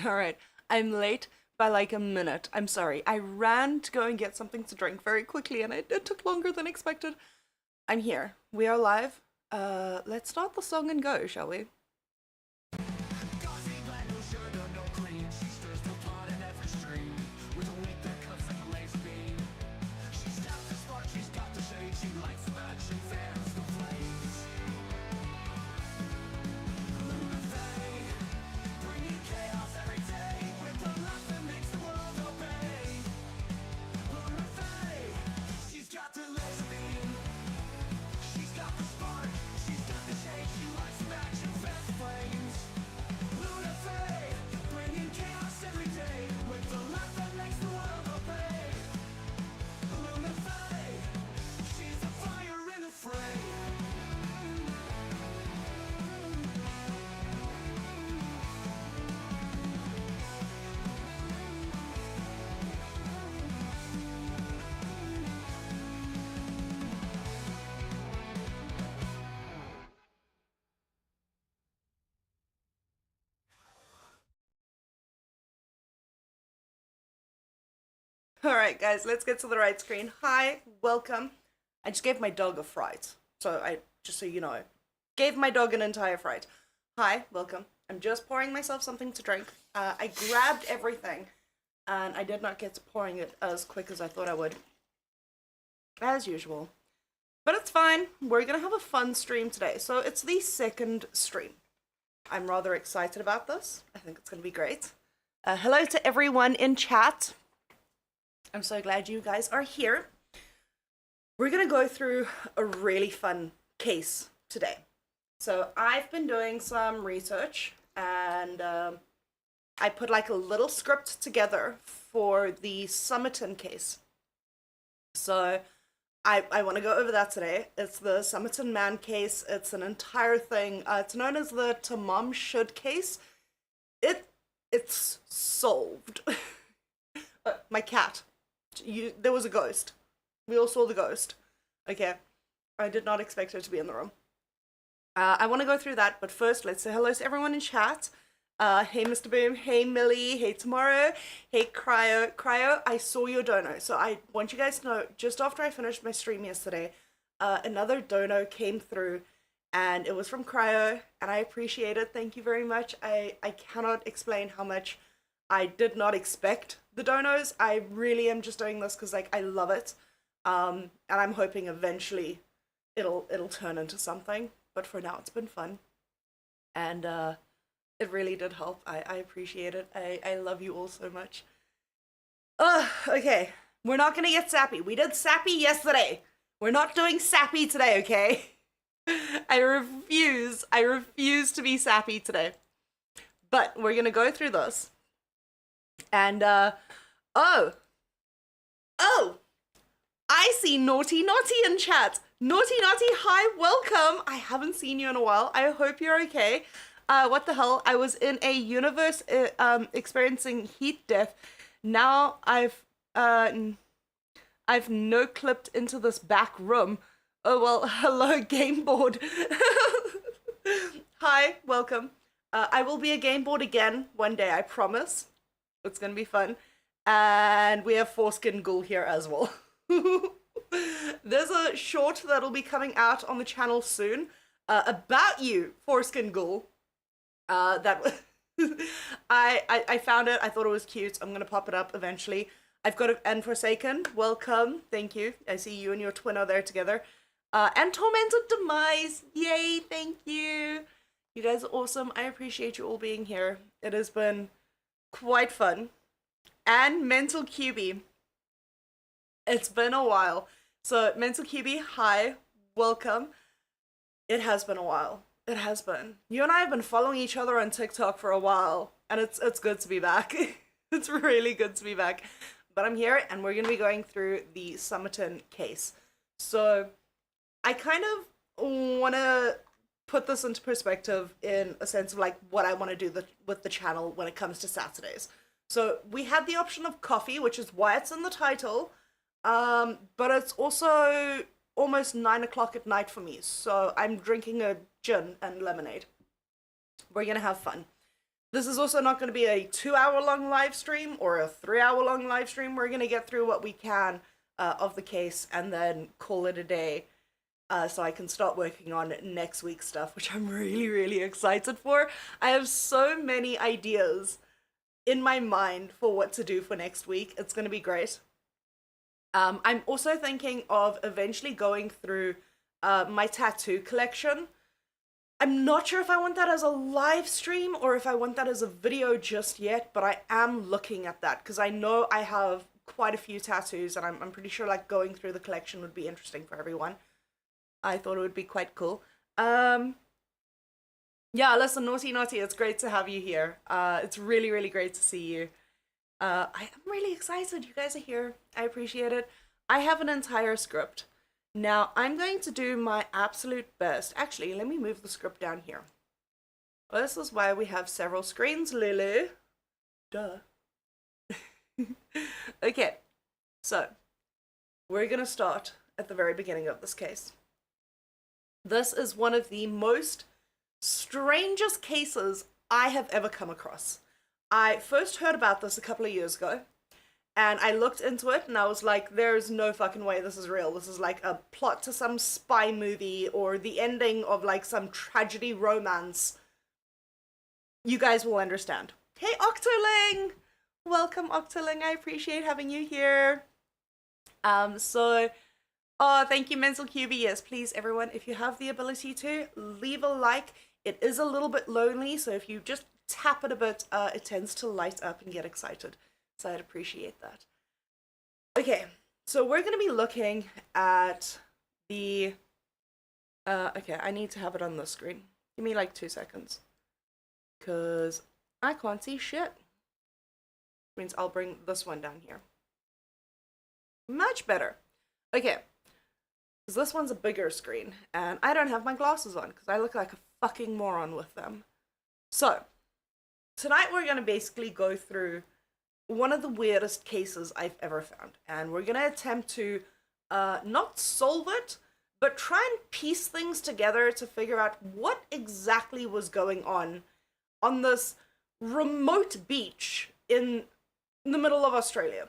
All right. I'm late by like a minute. I'm sorry. I ran to go and get something to drink very quickly and it took longer than expected. I'm here. We are live. Let's start the song and go, shall we? All right, guys, let's get to the right screen. Hi, welcome. I just gave my dog a fright. Just so you know, gave my dog an entire fright. Hi, welcome. I'm just pouring myself something to drink. I grabbed everything and I did not get to pouring it as quick as I thought I would. As usual. But it's fine. We're gonna have a fun stream today. So it's the second stream. I'm rather excited about this. I think it's gonna be great. Hello to everyone in chat. I'm so glad you guys are here. We're gonna go through a really fun case today. So I've been doing some research and I put like a little script together for the Somerton case. So I want to go over that today. It's the Somerton man case. It's an entire thing. It's known as the to mom should case. It's solved. My cat. There was a ghost. We all saw the ghost. Okay. I did not expect her to be in the room. I want to go through that, but first let's say hello to everyone in chat. Hey Mr. Boom, hey Millie, hey Tomorrow, hey Cryo, I saw your dono. So I want you guys to know, just after I finished my stream yesterday, another dono came through and it was from Cryo and I appreciate it. Thank you very much. I cannot explain how much I did not expect the donos. I really am just doing this because like I love it. And I'm hoping eventually it'll turn into something. But for now it's been fun. And it really did help. I appreciate it. I love you all so much. Okay. We're not gonna get sappy. We did sappy yesterday. We're not doing sappy today, okay? I refuse to be sappy today. But we're gonna go through this. And oh, I see Naughty in chat. Naughty, hi, welcome. I haven't seen you in a while. I hope you're okay. What the hell? I was in a universe experiencing heat death. Now I've no clipped into this back room. Oh well, hello game board. Hi, welcome. I will be a game board again one day, I promise. It's gonna be fun. And we have Foreskin Ghoul here as well. There's a short that'll be coming out on the channel soon about you, Foreskin Ghoul. That I found it. I thought it was cute. I'm gonna pop it up eventually. I've got and Forsaken. Welcome. Thank you. I see you and your twin are there together. And Tormented Demise. Yay. Thank you. You guys are awesome. I appreciate you all being here. It has been quite fun. And Mental QB. It's been a while. So Mental QB, hi, welcome. It has been a while. It has been. You and I have been following each other on TikTok for a while, and it's good to be back. It's really good to be back. But I'm here, and we're gonna be going through the Somerton case. So I kind of wanna put this into perspective in a sense of like what I want to do with the channel when it comes to Saturdays. So we had the option of coffee, which is why it's in the title. But it's also almost 9 o'clock at night for me, so I'm drinking a gin and lemonade. We're gonna have fun. This is also not going to be a 2 hour long live stream or a 3 hour long live stream. We're going to get through what we can of the case and then call it a day. So I can start working on next week's stuff, which I'm really, really excited for. I have so many ideas in my mind for what to do for next week. It's going to be great. I'm also thinking of eventually going through my tattoo collection. I'm not sure if I want that as a live stream or if I want that as a video just yet, but I am looking at that because I know I have quite a few tattoos and I'm pretty sure like going through the collection would be interesting for everyone. I thought it would be quite cool. Yeah, listen, Naughty, it's great to have you here. It's really, really great to see you. I am really excited you guys are here. I appreciate it. I have an entire script. Now, I'm going to do my absolute best. Actually, let me move the script down here. This is why we have several screens, Lulu. Duh. Okay, so we're going to start at the very beginning of this case. This is one of the most strangest cases I have ever come across. I first heard about this a couple of years ago, and I looked into it and I was like, there's no fucking way this is real. This is like a plot to some spy movie or the ending of like some tragedy romance. You guys will understand. Hey, Octoling! Welcome, Octoling. I appreciate having you here. Oh, thank you, Mental QB. Yes, please, everyone, if you have the ability to, leave a like. It is a little bit lonely, so if you just tap it a bit, it tends to light up and get excited. So I'd appreciate that. Okay, so we're going to be looking at the... okay, I need to have it on the screen. Give me like 2 seconds. Because I can't see shit. Means I'll bring this one down here. Much better. Okay. Because this one's a bigger screen, and I don't have my glasses on because I look like a fucking moron with them. So, tonight we're going to basically go through one of the weirdest cases I've ever found, and we're going to attempt to not solve it, but try and piece things together to figure out what exactly was going on this remote beach in the middle of Australia.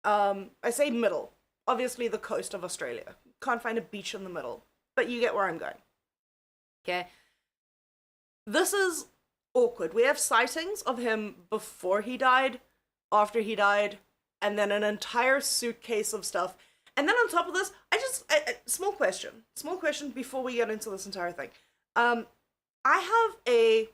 I say middle, obviously the coast of Australia. Can't find a beach in the middle, but you get where I'm going. Okay. This is awkward. We have sightings of him before he died, after he died, and then an entire suitcase of stuff. And then on top of this, small question before we get into this entire thing. I have a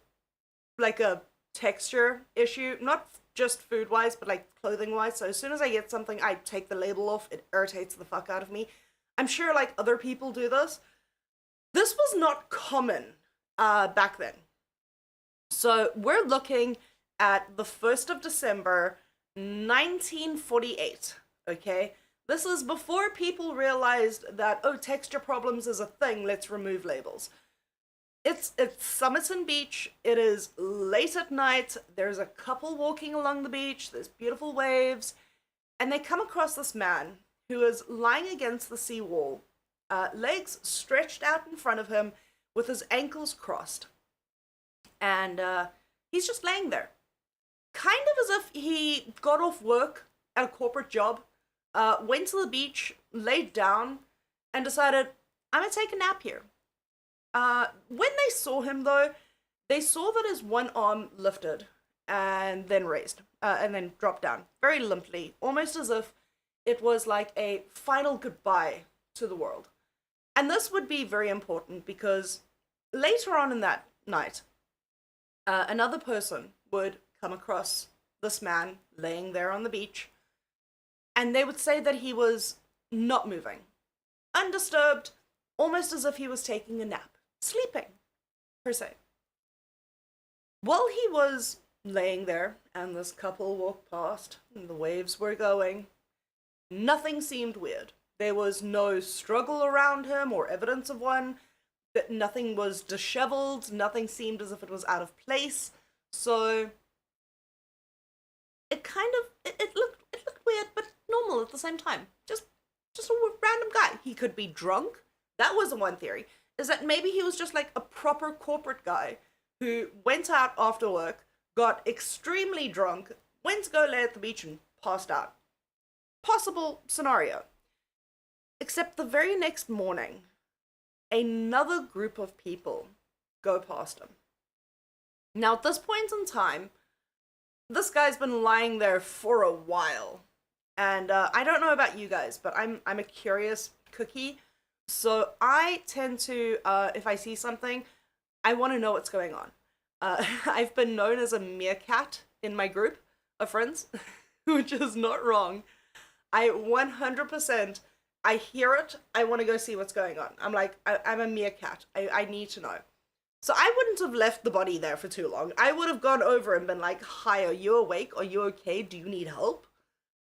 texture issue, not just food-wise, but like clothing-wise. So as soon as I get something, I take the label off. It irritates the fuck out of me. I'm sure like other people do this. This was not common back then. So we're looking at the 1st of December, 1948, okay? This is before people realized that, oh, texture problems is a thing, let's remove labels. It's Somerton Beach, it is late at night, there's a couple walking along the beach, there's beautiful waves, and they come across this man who is lying against the seawall, legs stretched out in front of him with his ankles crossed. And he's just laying there. Kind of as if he got off work at a corporate job, went to the beach, laid down, and decided, I'm gonna take a nap here. When they saw him, though, they saw that his one arm lifted and then raised, and then dropped down, very limply, almost as if it was like a final goodbye to the world. And this would be very important because later on in that night, another person would come across this man laying there on the beach, and they would say that he was not moving, undisturbed, almost as if he was taking a nap, sleeping, per se. While he was laying there, and this couple walked past, and the waves were going, nothing seemed weird. There was no struggle around him or evidence of one. That nothing was disheveled. Nothing seemed as if it was out of place. So it kind of it looked weird, but normal at the same time. Just a random guy. He could be drunk. That was the one theory. Is that maybe he was just like a proper corporate guy who went out after work, got extremely drunk, went to go lay at the beach and passed out. Possible scenario. Except the very next morning, another group of people go past him. Now, at this point in time, this guy's been lying there for a while. And I don't know about you guys, but I'm a curious cookie. So I tend to, if I see something, I want to know what's going on. I've been known as a meerkat in my group of friends, which is not wrong. I 100%, I hear it, I want to go see what's going on. I'm like, I'm a meerkat. I need to know. So I wouldn't have left the body there for too long. I would have gone over and been like, hi, are you awake? Are you okay? Do you need help?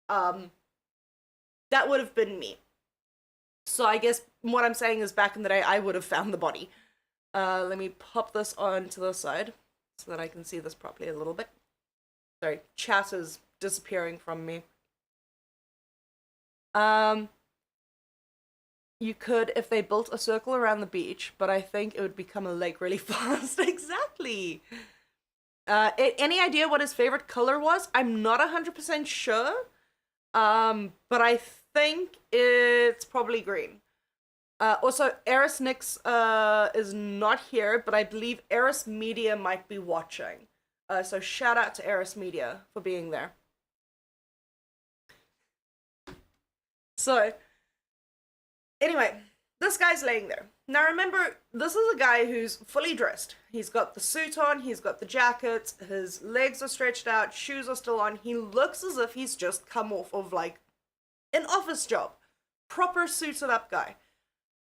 That would have been me. So I guess what I'm saying is back in the day, I would have found the body. Let me pop this on to the side so that I can see this properly a little bit. Sorry, chat is disappearing from me. You could, if they built a circle around the beach, but I think it would become a lake really fast. Exactly. Any idea what his favorite color was? I'm not 100% sure. But I think it's probably green. Also, Eris Nix is not here, but I believe Eris Media might be watching. So shout out to Eris Media for being there. So, anyway, this guy's laying there. Now remember, this is a guy who's fully dressed. He's got the suit on, he's got the jacket, his legs are stretched out, shoes are still on. He looks as if he's just come off of like an office job. Proper suited up guy.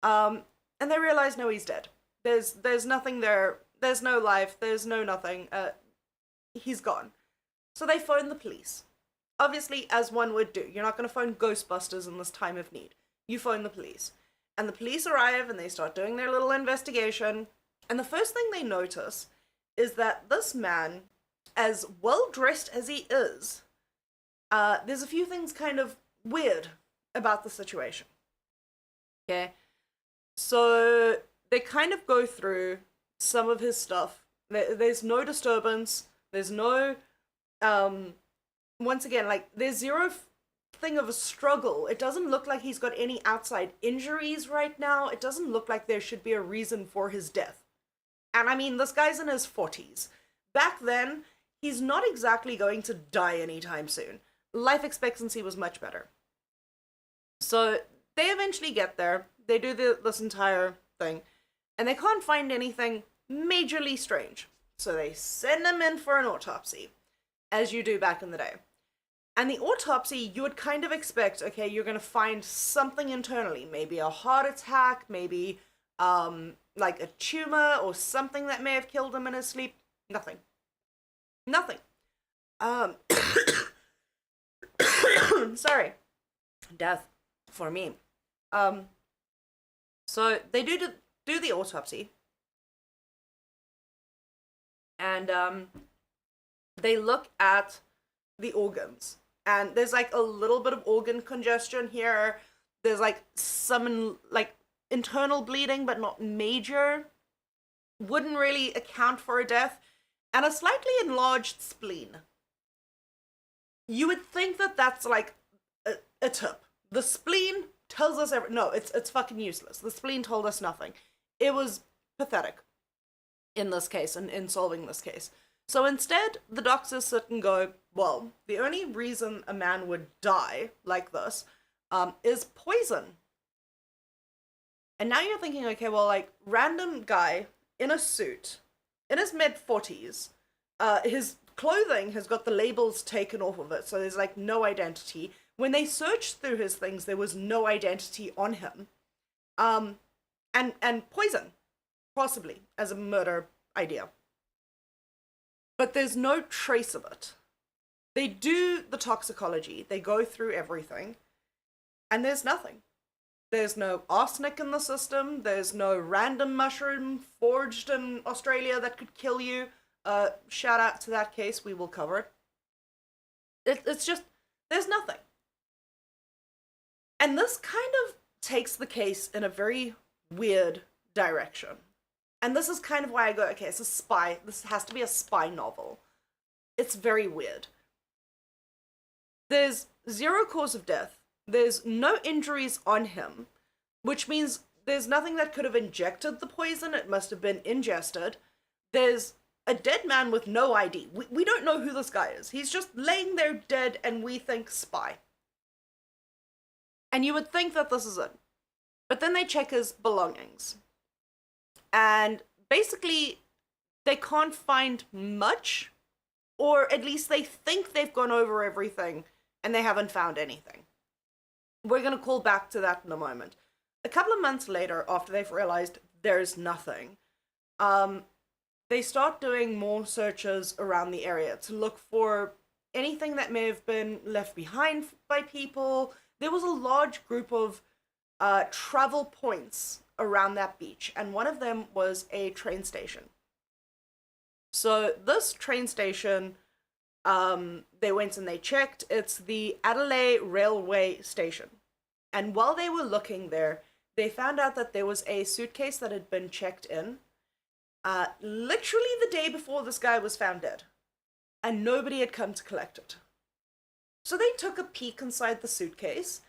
And they realize, no, he's dead. There's nothing there. There's no life. There's no nothing. He's gone. So they phone the police. Obviously, as one would do. You're not going to phone Ghostbusters in this time of need. You phone the police. And the police arrive and they start doing their little investigation. And the first thing they notice is that this man, as well dressed as he is, there's a few things kind of weird about the situation. Okay? So they kind of go through some of his stuff. There's no disturbance. There's no, once again, like, there's zero thing of a struggle. It doesn't look like he's got any outside injuries right now. It doesn't look like there should be a reason for his death. And I mean, this guy's in his 40s. Back then, he's not exactly going to die anytime soon. Life expectancy was much better. So they eventually get there. They do this entire thing. And they can't find anything majorly strange. So they send him in for an autopsy, as you do back in the day. And the autopsy, you would kind of expect, okay, you're going to find something internally. Maybe a heart attack, maybe like a tumor or something that may have killed him in his sleep. Nothing. Nothing. Sorry. Death for me. So they do the autopsy. And they look at the organs. And there's like a little bit of organ congestion here. There's like some like internal bleeding, but not major. Wouldn't really account for a death. And a slightly enlarged spleen. You would think that that's like a tip. The spleen tells us no, it's fucking useless. The spleen told us nothing. It was pathetic in this case, and in solving this case. So instead, the doctors sit and go, well, the only reason a man would die like this is poison. And now you're thinking, okay, well, like, random guy in a suit, in his mid-40s, his clothing has got the labels taken off of it, so there's, like, no identity. When they searched through his things, there was no identity on him. And poison, possibly, as a murder idea. But there's no trace of it. They do the toxicology, they go through everything, and there's nothing. There's no arsenic in the system, there's no random mushroom forged in Australia that could kill you. Shout out to that case, we will cover it. It's just, there's nothing. And this kind of takes the case in a very weird direction. And this is kind of why I go, okay, it's a spy, this has to be a spy novel. It's very weird. There's zero cause of death. There's no injuries on him, which means there's nothing that could have injected the poison. It must have been ingested. There's a dead man with no ID. We don't know who this guy is. He's just laying there dead, and we think spy. And you would think that this is it. But then they check his belongings. And basically, they can't find much, or at least they think they've gone over everything and they haven't found anything. We're going to call back to that in a moment. A couple of months later, after they've realized there's nothing, they start doing more searches around the area to look for anything that may have been left behind by people. There was a large group of travel points around that beach, and one of them was a train station. So this train station, they went and they checked. It's the Adelaide Railway Station. And while they were looking there, they found out that there was a suitcase that had been checked in literally the day before this guy was found dead. And nobody had come to collect it. So they took a peek inside the suitcase.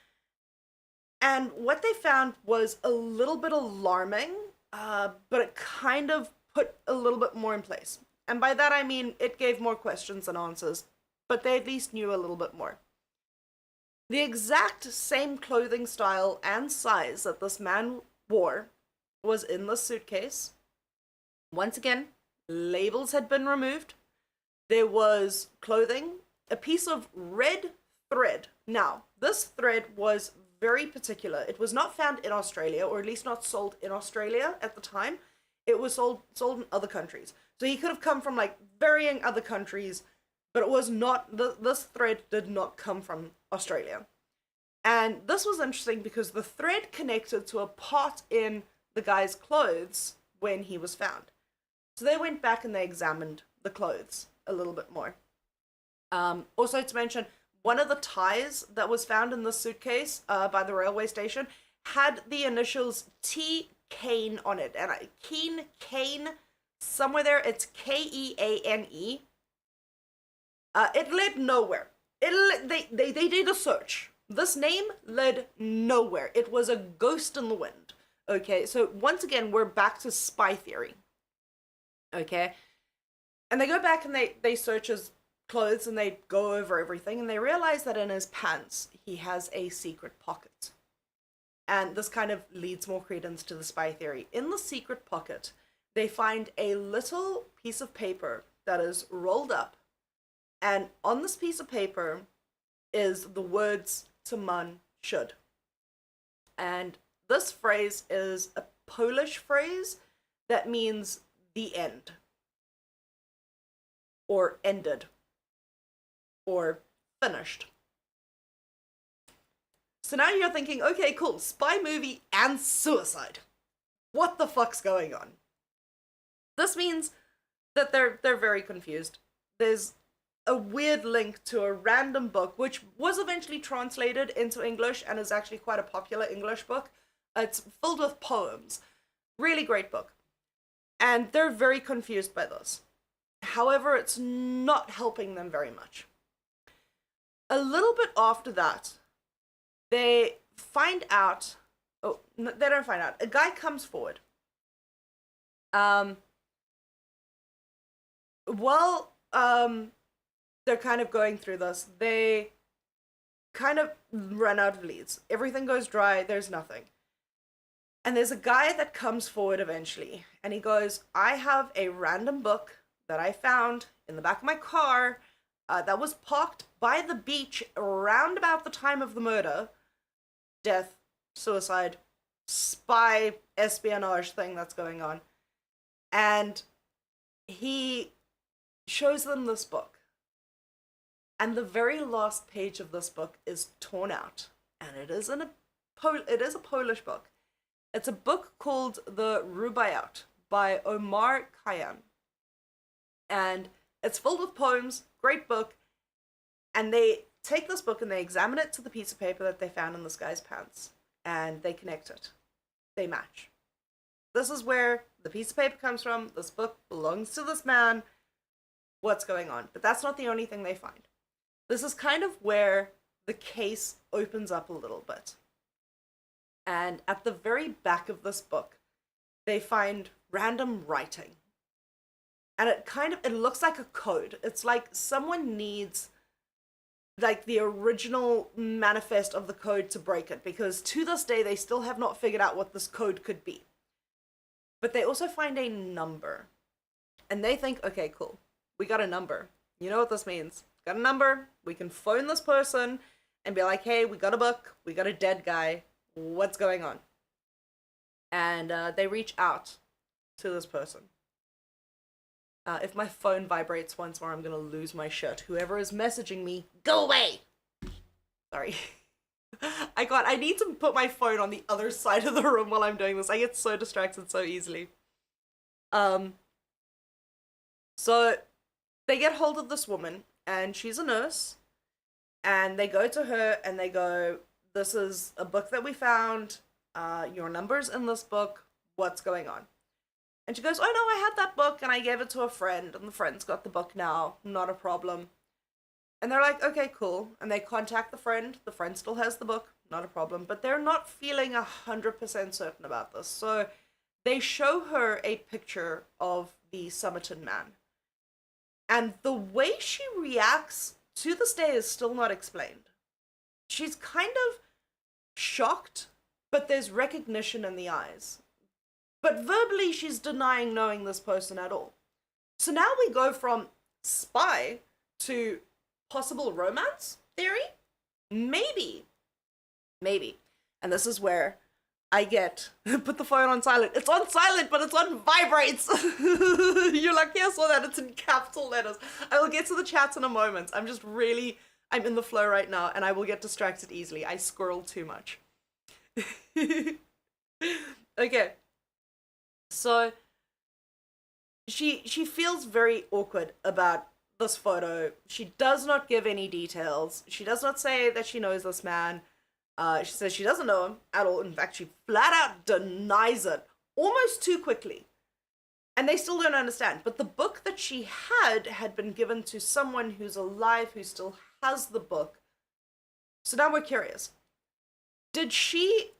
And what they found was a little bit alarming, but it kind of put a little bit more in place. And by that I mean it gave more questions than answers, but they at least knew a little bit more. The exact same clothing style and size that this man wore was in the suitcase. Once again, labels had been removed. There was clothing, a piece of red thread. Now, this thread was very particular. It was not found in Australia, or at least not sold in Australia at the time. It was sold in other countries. So he could have come from like varying other countries, but it was not, this thread did not come from Australia. And this was interesting because the thread connected to a part in the guy's clothes when he was found. So they went back and they examined the clothes a little bit more. Also to mention, one of the ties that was found in the suitcase by the railway station had the initials T. Kane on it. And Kane, somewhere there, it's Keane. It led nowhere. They did a search. This name led nowhere. It was a ghost in the wind. Okay, so once again, we're back to spy theory. Okay, and they go back and they search his clothes and they go over everything, and they realize that in his pants he has a secret pocket. And this kind of leads more credence to the spy theory. In the secret pocket, they find a little piece of paper that is rolled up, and on this piece of paper is the words "Someone should." And this phrase is a Polish phrase that means the end, or ended, or finished. So now you're thinking, okay, cool, spy movie and suicide. What the fuck's going on? This means that they're very confused. There's a weird link to a random book, which was eventually translated into English and is actually quite a popular English book. It's filled with poems. Really great book. And they're very confused by this. However, it's not helping them very much. A little bit after that, they find out, oh, they don't find out, a guy comes forward. They're kind of going through this, they kind of run out of leads. Everything goes dry, there's nothing. And there's a guy that comes forward eventually, and he goes, I have a random book that I found in the back of my car that was parked by the beach around about the time of the murder, death, suicide, spy, espionage thing that's going on. And he shows them this book. And the very last page of this book is torn out. And it is a Polish book. It's a book called The Rubaiyat by Omar Khayyam. And it's filled with poems, great book. And they take this book and they examine it to the piece of paper that they found in this guy's pants. And they connect it. They match. This is where the piece of paper comes from. This book belongs to this man. what's going on. But that's not the only thing they find. This is kind of where the case opens up a little bit. And at the very back of this book, they find random writing. And it looks like a code. It's like someone needs like the original manifest of the code to break it, because to this day they still have not figured out what this code could be. But they also find a number. And they think, okay, cool. We got a number. You know what this means. Got a number. We can phone this person and be like, hey, we got a book. We got a dead guy. What's going on? And they reach out to this person. If my phone vibrates once more, I'm gonna lose my shit. Whoever is messaging me, go away! Sorry. I need to put my phone on the other side of the room while I'm doing this. I get so distracted so easily. So they get hold of this woman, and she's a nurse, and they go to her and they go, this is a book that we found, your number's in this book, what's going on? And she goes, oh no, I had that book and I gave it to a friend, and the friend's got the book now, not a problem. And they're like, okay, cool. And they contact the friend still has the book, not a problem, but they're not feeling 100% certain about this. So they show her a picture of the Somerton man. And the way she reacts to this day is still not explained. She's kind of shocked, but there's recognition in the eyes. But verbally, she's denying knowing this person at all. So now we go from spy to possible romance theory? Maybe. And this is where I get, put the phone on silent. It's on silent, but it's on vibrates. You're lucky I saw that. It's in capital letters. I will get to the chats in a moment. I'm in the flow right now, and I will get distracted easily. I squirrel too much. Okay. So she feels very awkward about this photo. She does not give any details. She does not say that she knows this man. She says she doesn't know him at all. In fact, she flat out denies it almost too quickly. And they still don't understand. But the book that she had been given to someone who's alive, who still has the book. So now we're curious. Did she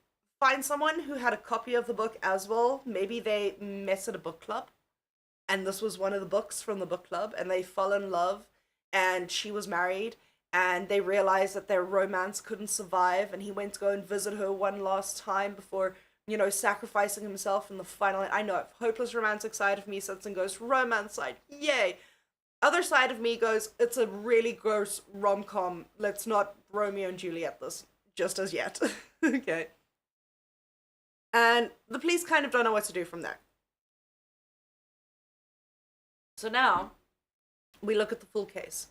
find someone who had a copy of the book as well? Maybe they met at a book club, and this was one of the books from the book club, and they fell in love, and she was married, and they realized that their romance couldn't survive, and he went to go and visit her one last time before, sacrificing himself in the final. I know, hopeless romantic side of me sits and goes, romance side, yay. Other side of me goes, it's a really gross rom-com. Let's not Romeo and Juliet this just as yet. Okay. And the police kind of don't know what to do from there. So now, we look at the full case.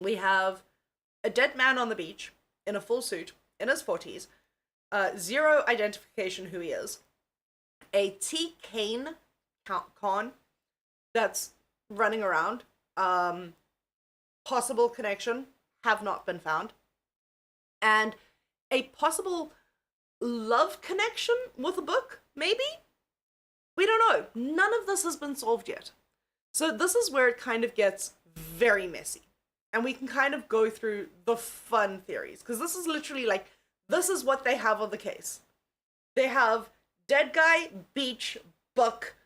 We have a dead man on the beach, in a full suit, in his 40s, zero identification who he is, a T. Kane con that's running around, possible connection, have not been found, and a possible love connection with a book, maybe? We don't know. None of this has been solved yet. So this is where it kind of gets very messy. And we can kind of go through the fun theories. Because this is literally like, this is what they have on the case. They have dead guy, beach, book,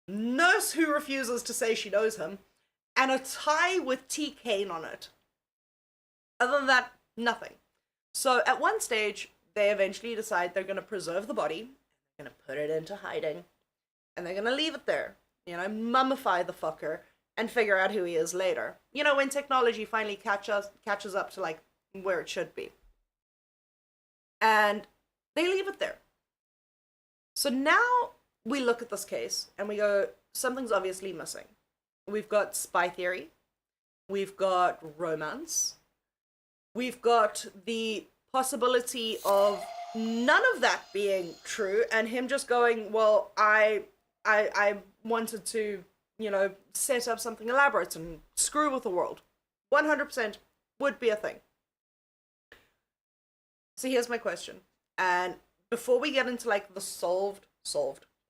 nurse who refuses to say she knows him, and a tie with T. Kane on it. Other than that, nothing. So at one stage, they eventually decide they're going to preserve the body, they're going to put it into hiding, and they're going to leave it there. Mummify the fucker, and figure out who he is later. When technology finally catches up to, like, where it should be. And they leave it there. So now we look at this case, and we go, something's obviously missing. We've got spy theory. We've got romance. We've got the possibility of none of that being true, and him just going, well, I wanted to, set up something elaborate and screw with the world. 100% would be a thing. So here's my question. And before we get into like the solved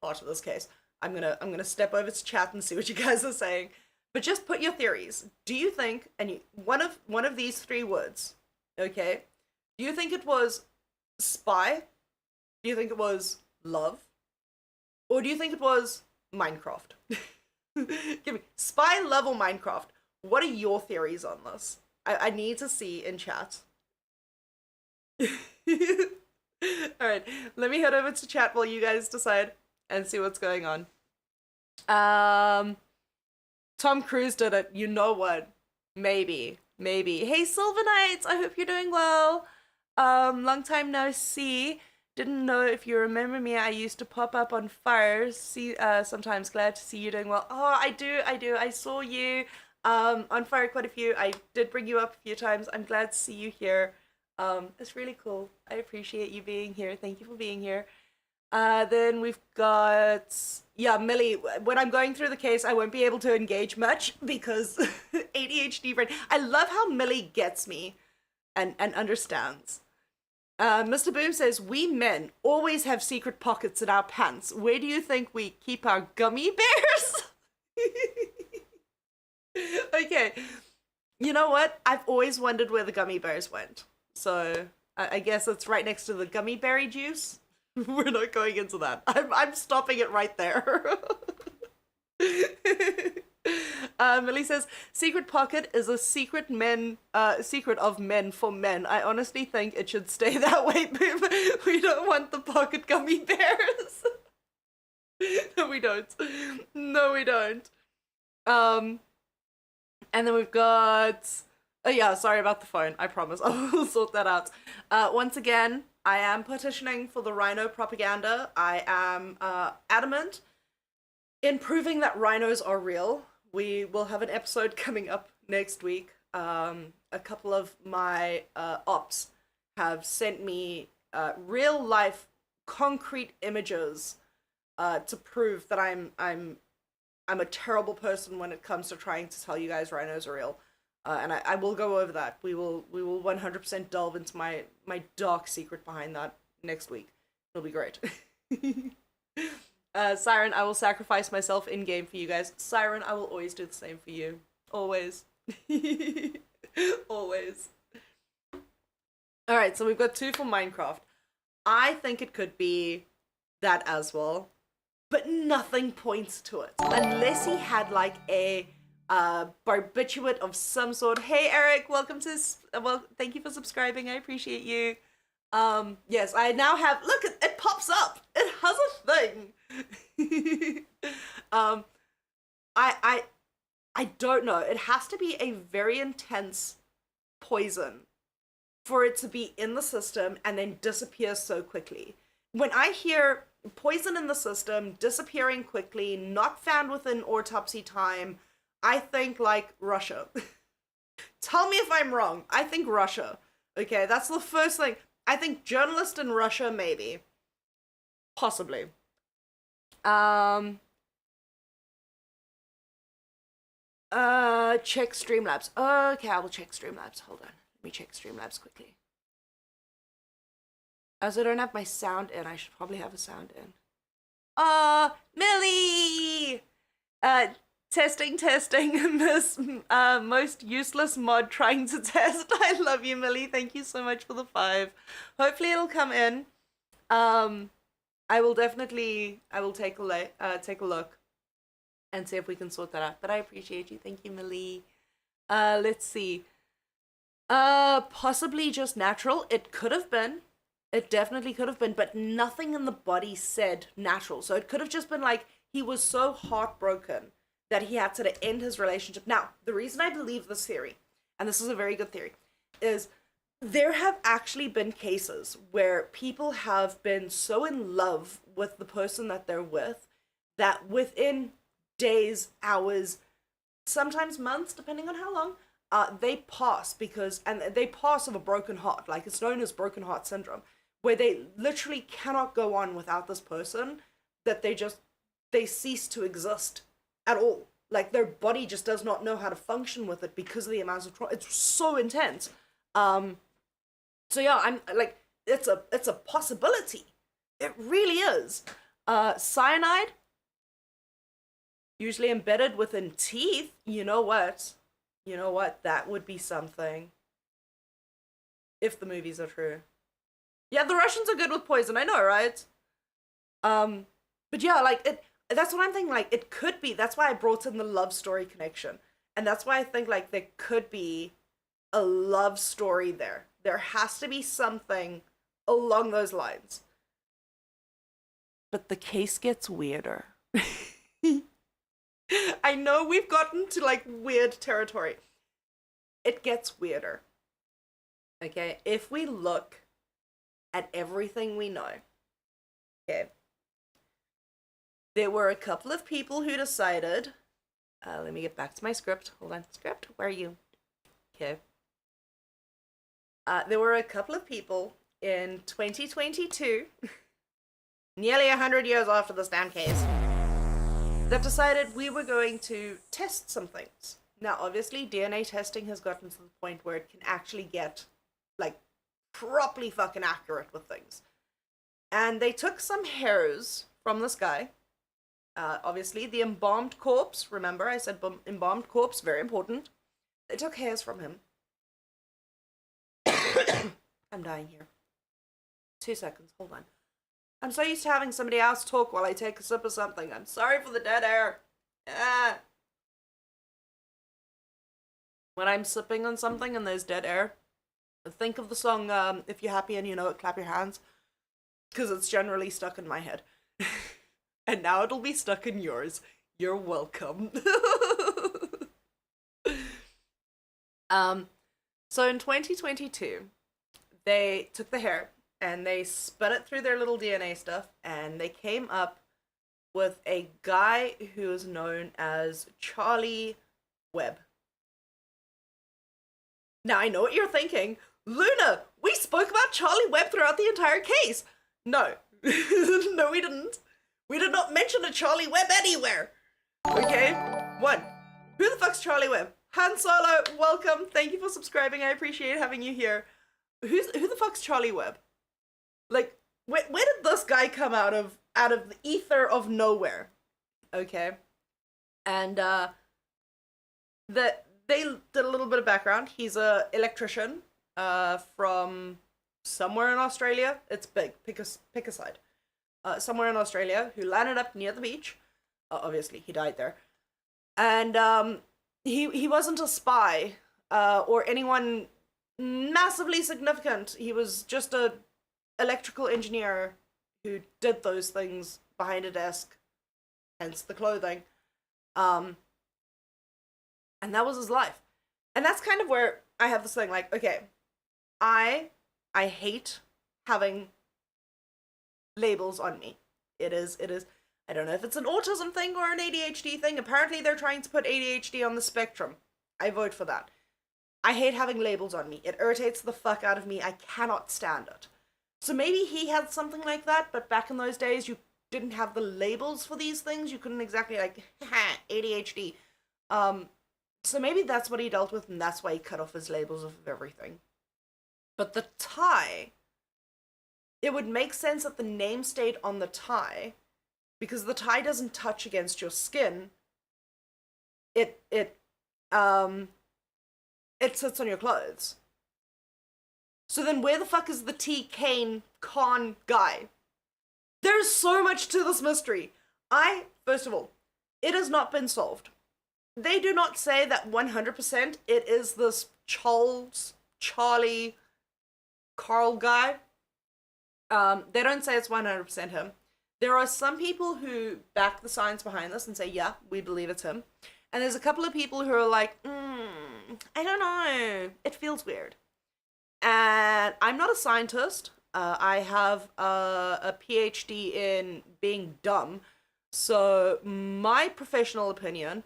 part of this case, I'm gonna step over to chat and see what you guys are saying. But just put your theories. Do you think, and one of these three words, okay? Do you think it was spy? Do you think it was love? Or do you think it was Minecraft? Give me spy, love, or Minecraft. What are your theories on this? I need to see in chat. Alright, let me head over to chat while you guys decide and see what's going on. Tom Cruise did it. You know what? Maybe. Hey, Silver Knights, I hope you're doing well. Long time no see. Didn't know if you remember me. I used to pop up on fires. Sometimes glad to see you doing well. Oh, I do. I saw you on fire quite a few. I did bring you up a few times. I'm glad to see you here. It's really cool. I appreciate you being here. Thank you for being here. Then we've got, yeah, Millie. When I'm going through the case, I won't be able to engage much because ADHD brain. I love how Millie gets me and understands. Mr. Boom says, we men always have secret pockets in our pants. Where do you think we keep our gummy bears? Okay. You know what? I've always wondered where the gummy bears went. So I guess it's right next to the gummy berry juice. We're not going into that. I'm stopping it right there. Millie says, secret pocket is a secret of men for men. I honestly think it should stay that way. We don't want the pocket gummy bears. No, we don't. And then we've got, oh yeah, sorry about the phone. I promise I'll sort that out. Once again, I am petitioning for the rhino propaganda. I am adamant in proving that rhinos are real. We will have an episode coming up next week. A couple of my ops have sent me real life concrete images to prove that I'm a terrible person when it comes to trying to tell you guys rhinos are real. And I will go over that. We will 100% delve into my dark secret behind that next week. It'll be great. Siren, I will sacrifice myself in game for you guys. Siren, I will always do the same for you. Always. Always. Alright, so we've got 2 for Minecraft. I think it could be that as well, but nothing points to it. Unless he had like a barbiturate of some sort. Hey Eric, welcome to, well, thank you for subscribing. I appreciate you. Yes, I now have, look, it pops up. It has a thing. I don't know. It has to be a very intense poison for it to be in the system and then disappear so quickly. When I hear poison in the system, disappearing quickly, not found within autopsy time, I think like Russia. Tell me if I'm wrong. I think Russia. Okay, that's the first thing. I think journalist in Russia, maybe. Possibly. Check Streamlabs. Okay, I will check Streamlabs. Hold on. Let me check Streamlabs quickly. As I don't have my sound in, I should probably have a sound in. Millie! Testing, Miss, most useless mod trying to test. I love you, Millie. Thank you so much for the 5. Hopefully it'll come in. I will take a look and see if we can sort that out. But I appreciate you. Thank you, Millie. Let's see. Possibly just natural. It could have been. It definitely could have been, but nothing in the body said natural. So it could have just been like he was so heartbroken that he had to end his relationship. Now, the reason I believe this theory, and this is a very good theory, is there have actually been cases where people have been so in love with the person that they're with that within days, hours, sometimes months, depending on how long, they pass and they pass of a broken heart. Like, it's known as broken heart syndrome, where they literally cannot go on without this person, that they cease to exist at all. Like, their body just does not know how to function with it because of the amounts of trauma. It's so intense. So yeah, I'm like, it's a possibility. It really is. Cyanide. usually embedded within teeth. You know what? You know what? That would be something. If the movies are true. Yeah, the Russians are good with poison, I know, right? But yeah, like it that's what I'm thinking, like it could be. That's why I brought in the love story connection. And that's why I think like there could be a love story there. There has to be something along those lines. But the case gets weirder. I know we've gotten to like weird territory. It gets weirder. Okay, if we look at everything we know, okay, there were a couple of people who decided, let me get back to my script. Hold on, script, where are you? Okay. There were a couple of people in 2022, nearly 100 years after this damn case, that decided we were going to test some things. Now, obviously, DNA testing has gotten to the point where it can actually get, like, properly fucking accurate with things. And they took some hairs from this guy. Obviously, the embalmed corpse, remember I said embalmed corpse, very important. They took hairs from him. I'm dying here. 2 seconds, hold on. I'm so used to having somebody else talk while I take a sip of something. I'm sorry for the dead air. When I'm sipping on something and there's dead air, think of the song, If You're Happy and You Know It, Clap Your Hands. Because it's generally stuck in my head. And now it'll be stuck in yours. You're welcome. So in 2022, they took the hair and they spun it through their little DNA stuff, and they came up with a guy who is known as Charlie Webb. Now, I know what you're thinking. Luna, we spoke about Charlie Webb throughout the entire case. No. No, we didn't. We did not mention a Charlie Webb anywhere. Okay? 1. Who the fuck's Charlie Webb? Han Solo, welcome. Thank you for subscribing. I appreciate having you here. Who the fuck's Charlie Webb? Like, where did this guy come out of the ether of nowhere? Okay? And, they did a little bit of background. He's a electrician, from somewhere in Australia. It's big. Pick a side. Somewhere in Australia, who landed up near the beach. Obviously, he died there. And, he wasn't a spy, or anyone massively significant. He was just a electrical engineer who did those things behind a desk, hence the clothing. And that was his life. And that's kind of where I have this thing, like, okay, I hate having labels on me. It is, I don't know if it's an autism thing or an ADHD thing. Apparently they're trying to put ADHD on the spectrum. I vote for that. I hate having labels on me. It irritates the fuck out of me. I cannot stand it. So maybe he had something like that, but back in those days you didn't have the labels for these things. You couldn't exactly like, ADHD. So maybe that's what he dealt with, and that's why he cut off his labels of everything. But the tie, it would make sense that the name stayed on the tie, because the tie doesn't touch against your skin. It sits on your clothes. So then where the fuck is the T. Kane Khan guy? There's so much to this mystery. First of all, it has not been solved. They do not say that 100% it is this Charlie, Carl guy. They don't say it's 100% him. There are some people who back the science behind this and say, yeah, we believe it's him. And there's a couple of people who are like, I don't know. It feels weird. And I'm not a scientist. I have a PhD in being dumb. So my professional opinion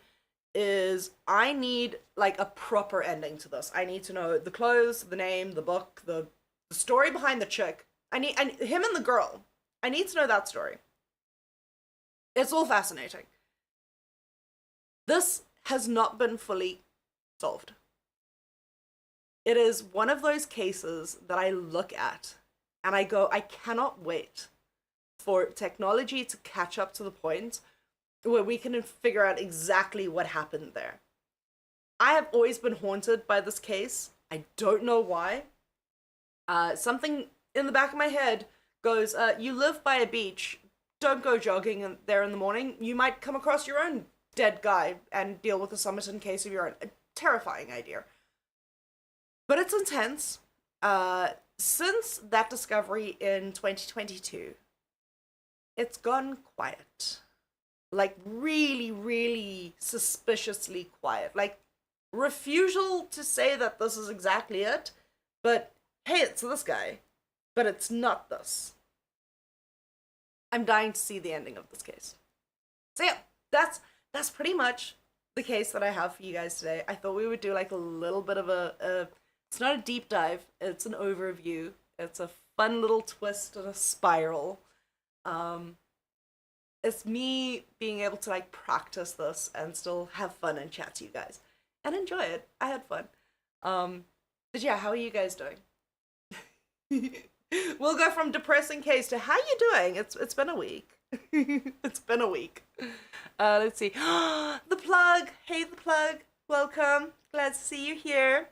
is I need like a proper ending to this. I need to know the clothes, the name, the book, the story behind the chick. I need him and the girl. I need to know that story. It's all fascinating. This has not been fully solved. It is one of those cases that I look at and I go, I cannot wait for technology to catch up to the point where we can figure out exactly what happened there. I have always been haunted by this case. I don't know why. Something in the back of my head goes, you live by a beach, don't go jogging there in the morning. You might come across your own dead guy and deal with a Somerton case of your own. A terrifying idea. But it's intense. Since that discovery in 2022, it's gone quiet. Like, really, really suspiciously quiet. Like, refusal to say that this is exactly it, but hey, it's this guy, but it's not this. I'm dying to see the ending of this case. So yeah, that's pretty much the case that I have for you guys today. I thought we would do like a little bit of a it's not a deep dive, it's an overview. It's a fun little twist and a spiral. It's me being able to like practice this and still have fun and chat to you guys and enjoy it. I had fun. But yeah, how are you guys doing? We'll go from depressing case to how you doing? It's been a week. It's been a week. Let's see. The plug. Hey, the plug. Welcome. Glad to see you here.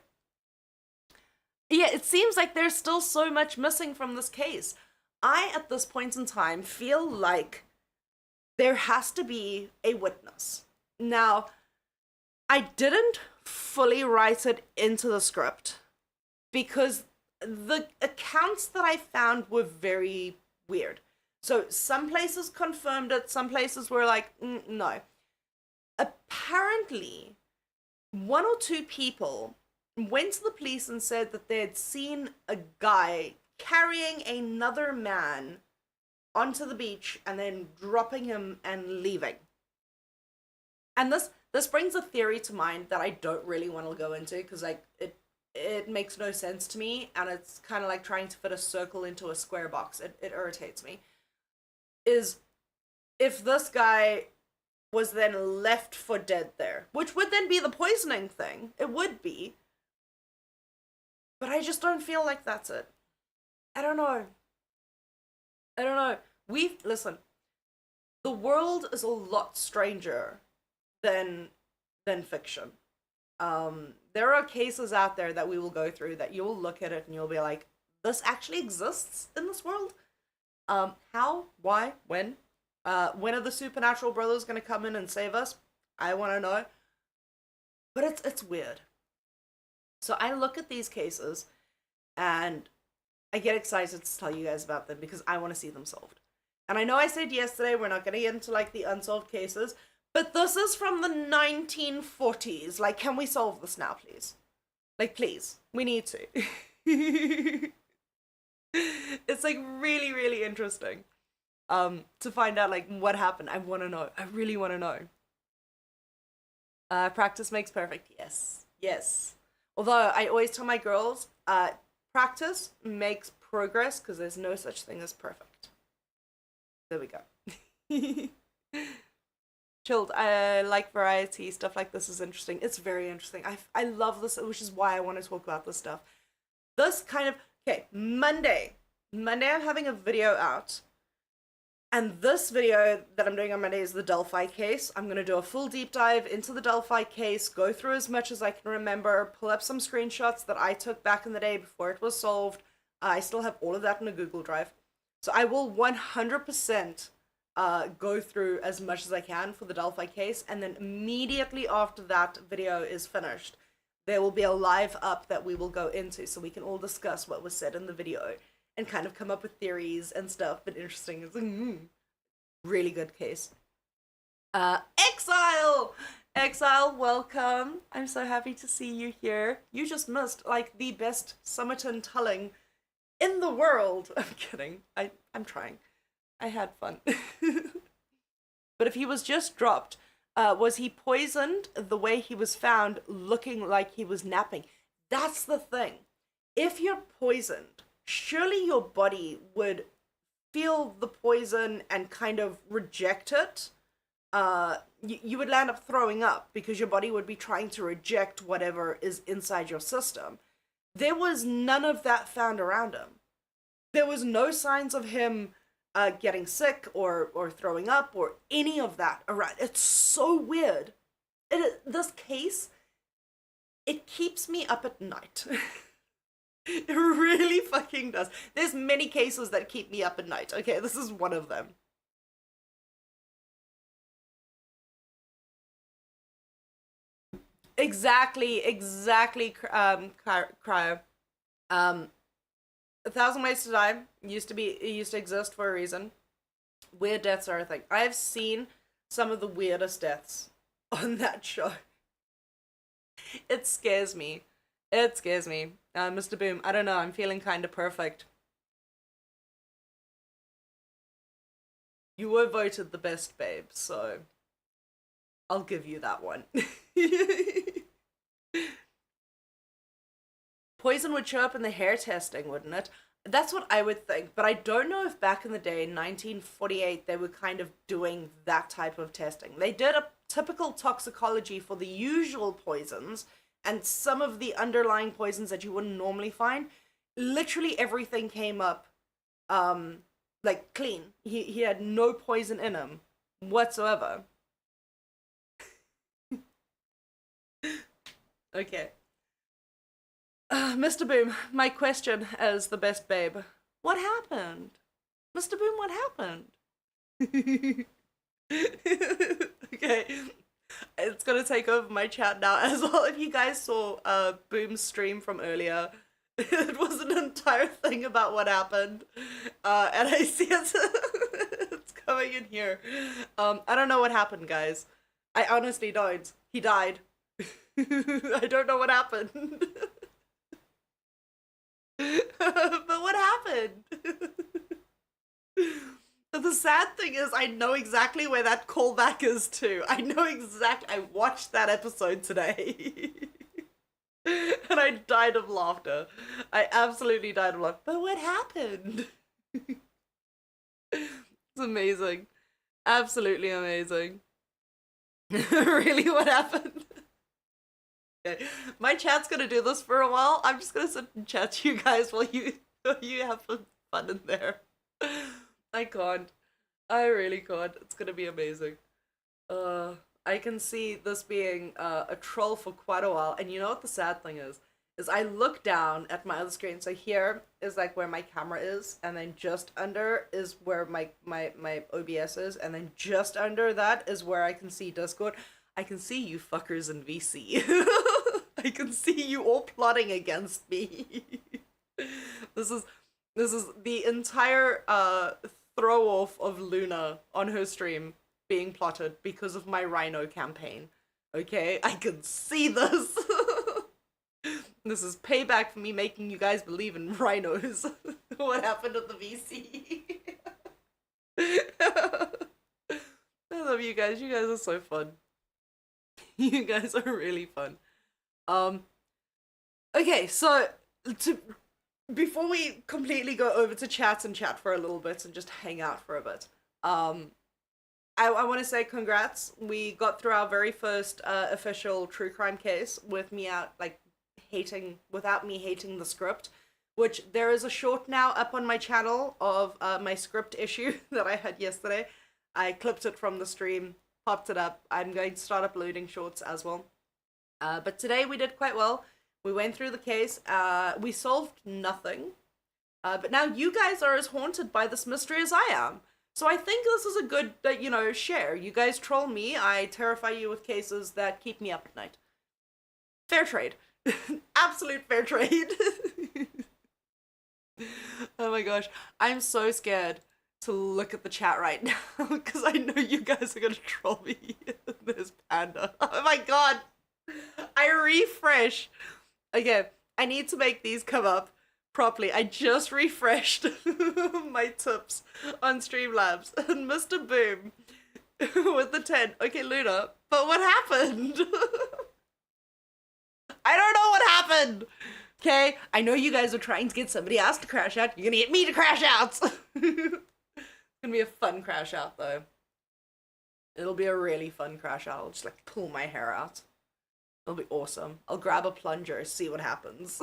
Yeah, it seems like there's still so much missing from this case. I, at this point in time, feel like there has to be a witness. Now, I didn't fully write it into the script because the accounts that I found were very weird. So some places confirmed it, some places were like, no. Apparently, one or two people went to the police and said that they had seen a guy carrying another man onto the beach and then dropping him and leaving. And this brings a theory to mind that I don't really want to go into because like it makes no sense to me, and it's kind of like trying to fit a circle into a square box. It irritates me. Is if this guy was then left for dead there, which would then be the poisoning thing. It would be. But I just don't feel like that's it. I don't know. Listen, the world is a lot stranger than fiction. There are cases out there that we will go through that you will look at it and you'll be like, this actually exists in this world? How? Why? When? When are the supernatural brothers gonna come in and save us? I wanna know. But it's weird. So I look at these cases and I get excited to tell you guys about them because I want to see them solved. And I know I said yesterday we're not going to get into like the unsolved cases, but this is from the 1940s. Like, can we solve this now, please? Like, please. We need to. It's like really, really interesting to find out like what happened. I want to know. I really want to know. Practice makes perfect. Yes. Yes. Although I always tell my girls, practice makes progress because there's no such thing as perfect. There we go. Chilled. I like variety. Stuff like this is interesting. It's very interesting. I love this, which is why I want to talk about this stuff. This kind of... Okay, Monday I'm having a video out. And this video that I'm doing on Monday is the Delphi case. I'm going to do a full deep dive into the Delphi case, go through as much as I can remember, pull up some screenshots that I took back in the day before it was solved. I still have all of that in a Google Drive. So I will 100% go through as much as I can for the Delphi case. And then immediately after that video is finished, there will be a live up that we will go into so we can all discuss what was said in the video and kind of come up with theories and stuff. But interesting. It's really good case. Exile, welcome. I'm so happy to see you here. You just missed like the best Somerton telling in the world. I'm kidding. I'm trying. I had fun. But if he was just dropped, was he poisoned the way he was found, looking like he was napping? That's the thing. If you're poisoned, surely your body would feel the poison and kind of reject it. You would land up throwing up because your body would be trying to reject whatever is inside your system. There was none of that found around him. There was no signs of him getting sick or throwing up or any of that around. It's so weird. This case, it keeps me up at night. It really fucking does. There's many cases that keep me up at night. Okay, this is one of them. Exactly, cryo. Um, A Thousand Ways to Die used to exist for a reason. Weird deaths are a thing. I've seen some of the weirdest deaths on that show. It scares me. It scares me. Mr. Boom, I don't know, I'm feeling kind of perfect. You were voted the best babe, so I'll give you that one. Poison would show up in the hair testing, wouldn't it? That's what I would think, but I don't know if back in the day, in 1948, they were kind of doing that type of testing. They did a typical toxicology for the usual poisons, and some of the underlying poisons that you wouldn't normally find. Literally everything came up, like clean. He had no poison in him whatsoever. Okay. Mr. Boom, my question as the best babe. What happened? Mr. Boom, what happened? Okay. It's gonna take over my chat now as well. If you guys saw Boom's stream from earlier, it was an entire thing about what happened. And I see it's coming in here. I don't know what happened, guys. I honestly don't. He died. I don't know what happened. But what happened? The sad thing is I know exactly where that callback is to. I watched that episode today. And I died of laughter. I absolutely died of laughter. But what happened? It's amazing. Absolutely amazing. Really, what happened? Okay. My chat's gonna do this for a while. I'm just gonna sit and chat to you guys while you have some fun in there. I can't. I really can't. It's gonna be amazing. I can see this being a troll for quite a while. And you know what the sad thing is? Is I look down at my other screen. So here is like where my camera is, and then just under is where my OBS is, and then just under that is where I can see Discord. I can see you fuckers in VC. I can see you all plotting against me. This is the entire throw off of Luna on her stream being plotted because of my Rhino campaign. Okay, I can see this. This is payback for me making you guys believe in rhinos. What happened at the VC? I love you guys. You guys are so fun. You guys are really fun. Okay, so before we completely go over to chat and chat for a little bit and just hang out for a bit, I want to say congrats. We got through our very first official true crime case with me without me hating the script, which there is a short now up on my channel of my script issue that I had yesterday. I clipped it from the stream, popped it up. I'm going to start uploading shorts as well. But today we did quite well. We went through the case. We solved nothing. But now you guys are as haunted by this mystery as I am. So I think this is a good, share. You guys troll me. I terrify you with cases that keep me up at night. Fair trade. Absolute fair trade. Oh my gosh. I'm so scared to look at the chat right now because I know you guys are going to troll me. There's Panda. Oh my god. I refresh. Okay, I need to make these come up properly. I just refreshed my tips on Streamlabs and Mr. Boom with the 10. Okay, Luna, but what happened? I don't know what happened. Okay, I know you guys are trying to get somebody else to crash out. You're gonna get me to crash out. It's gonna be a fun crash out though. It'll be a really fun crash out. I'll just like pull my hair out. It'll be awesome. I'll grab a plunger, see what happens.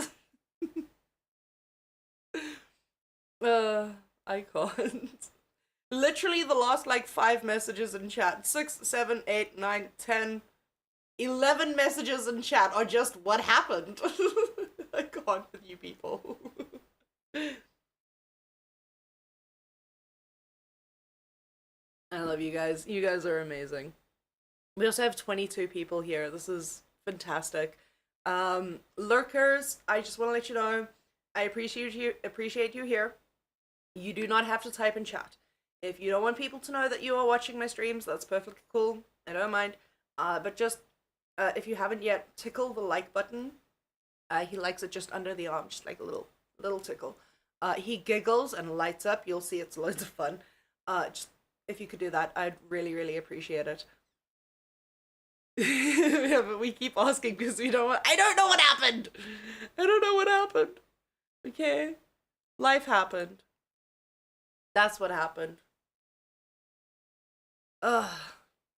I can't. Literally the last like 5 messages in chat. 6, 7, 8, 9, 10, 11 messages in chat are just what happened. I can't with you people. I love you guys. You guys are amazing. We also have 22 people here. This is fantastic. Lurkers, I just want to let you know, I appreciate you here. You do not have to type in chat. If you don't want people to know that you are watching my streams, that's perfectly cool. I don't mind. But just, if you haven't yet, tickle the like button. He likes it just under the arm, just like a little tickle. He giggles and lights up. You'll see it's loads of fun. Just if you could do that, I'd really appreciate it. Yeah, but we keep asking because we don't want. I don't know what happened. I don't know what happened. Okay, life happened. That's what happened. Ugh.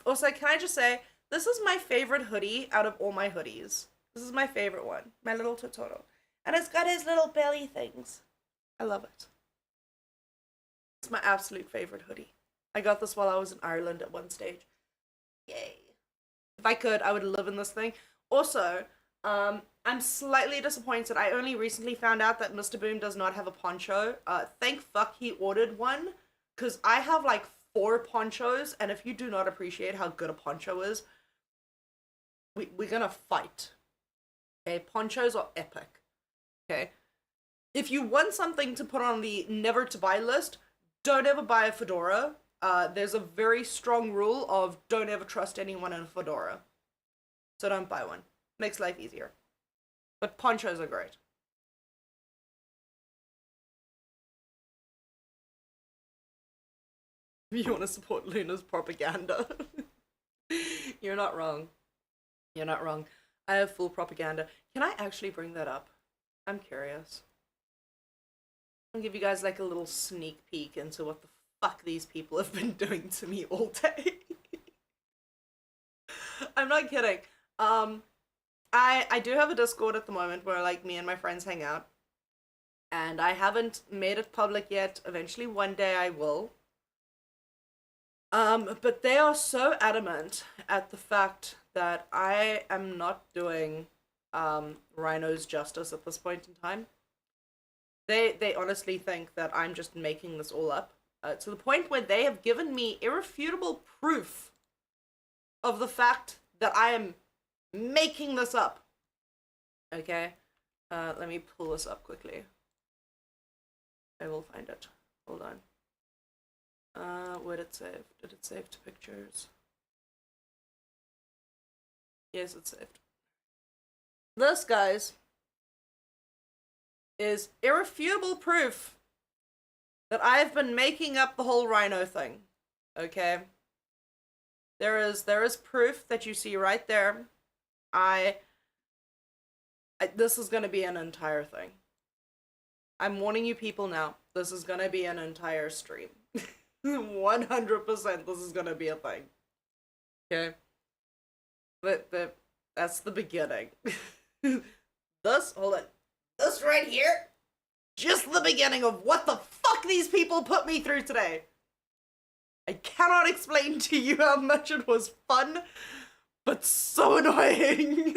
Also, can I just say, this is my favorite hoodie out of all my hoodies. This is my favorite one. My little Totoro. And it's got his little belly things. I love it. It's my absolute favorite hoodie. I got this while I was in Ireland at one stage. Yay. If I could, I would live in this thing. Also, I'm slightly disappointed. I only recently found out that Mr. Boom does not have a poncho. Thank fuck he ordered one. Because I have like 4 ponchos. And if you do not appreciate how good a poncho is, we're gonna fight. Okay, ponchos are epic. Okay, if you want something to put on the never to buy list, don't ever buy a fedora. There's a very strong rule of don't ever trust anyone in a fedora. So don't buy one. Makes life easier. But ponchos are great. You want to support Luna's propaganda? You're not wrong. You're not wrong. I have full propaganda. Can I actually bring that up? I'm curious. I'll give you guys like a little sneak peek into what the fuck these people have been doing to me all day. I'm not kidding. I do have a Discord at the moment where like me and my friends hang out. And I haven't made it public yet. Eventually one day I will. But they are so adamant at the fact that I am not doing rhinos justice at this point in time. They honestly think that I'm just making this all up. To the point where they have given me irrefutable proof of the fact that I am making this up. Okay? Let me pull this up quickly. I will find it. Hold on. Where did it save? Did it save to pictures? Yes, it's saved. This, guys, is irrefutable proof that I've been making up the whole rhino thing. Okay? There is proof that you see right there. This is gonna be an entire thing. I'm warning you people now. This is gonna be an entire stream. 100% this is gonna be a thing. Okay? That's the beginning. Hold on. This right here, just the beginning of what the fuck these people put me through today. I cannot explain to you how much it was fun, but so annoying.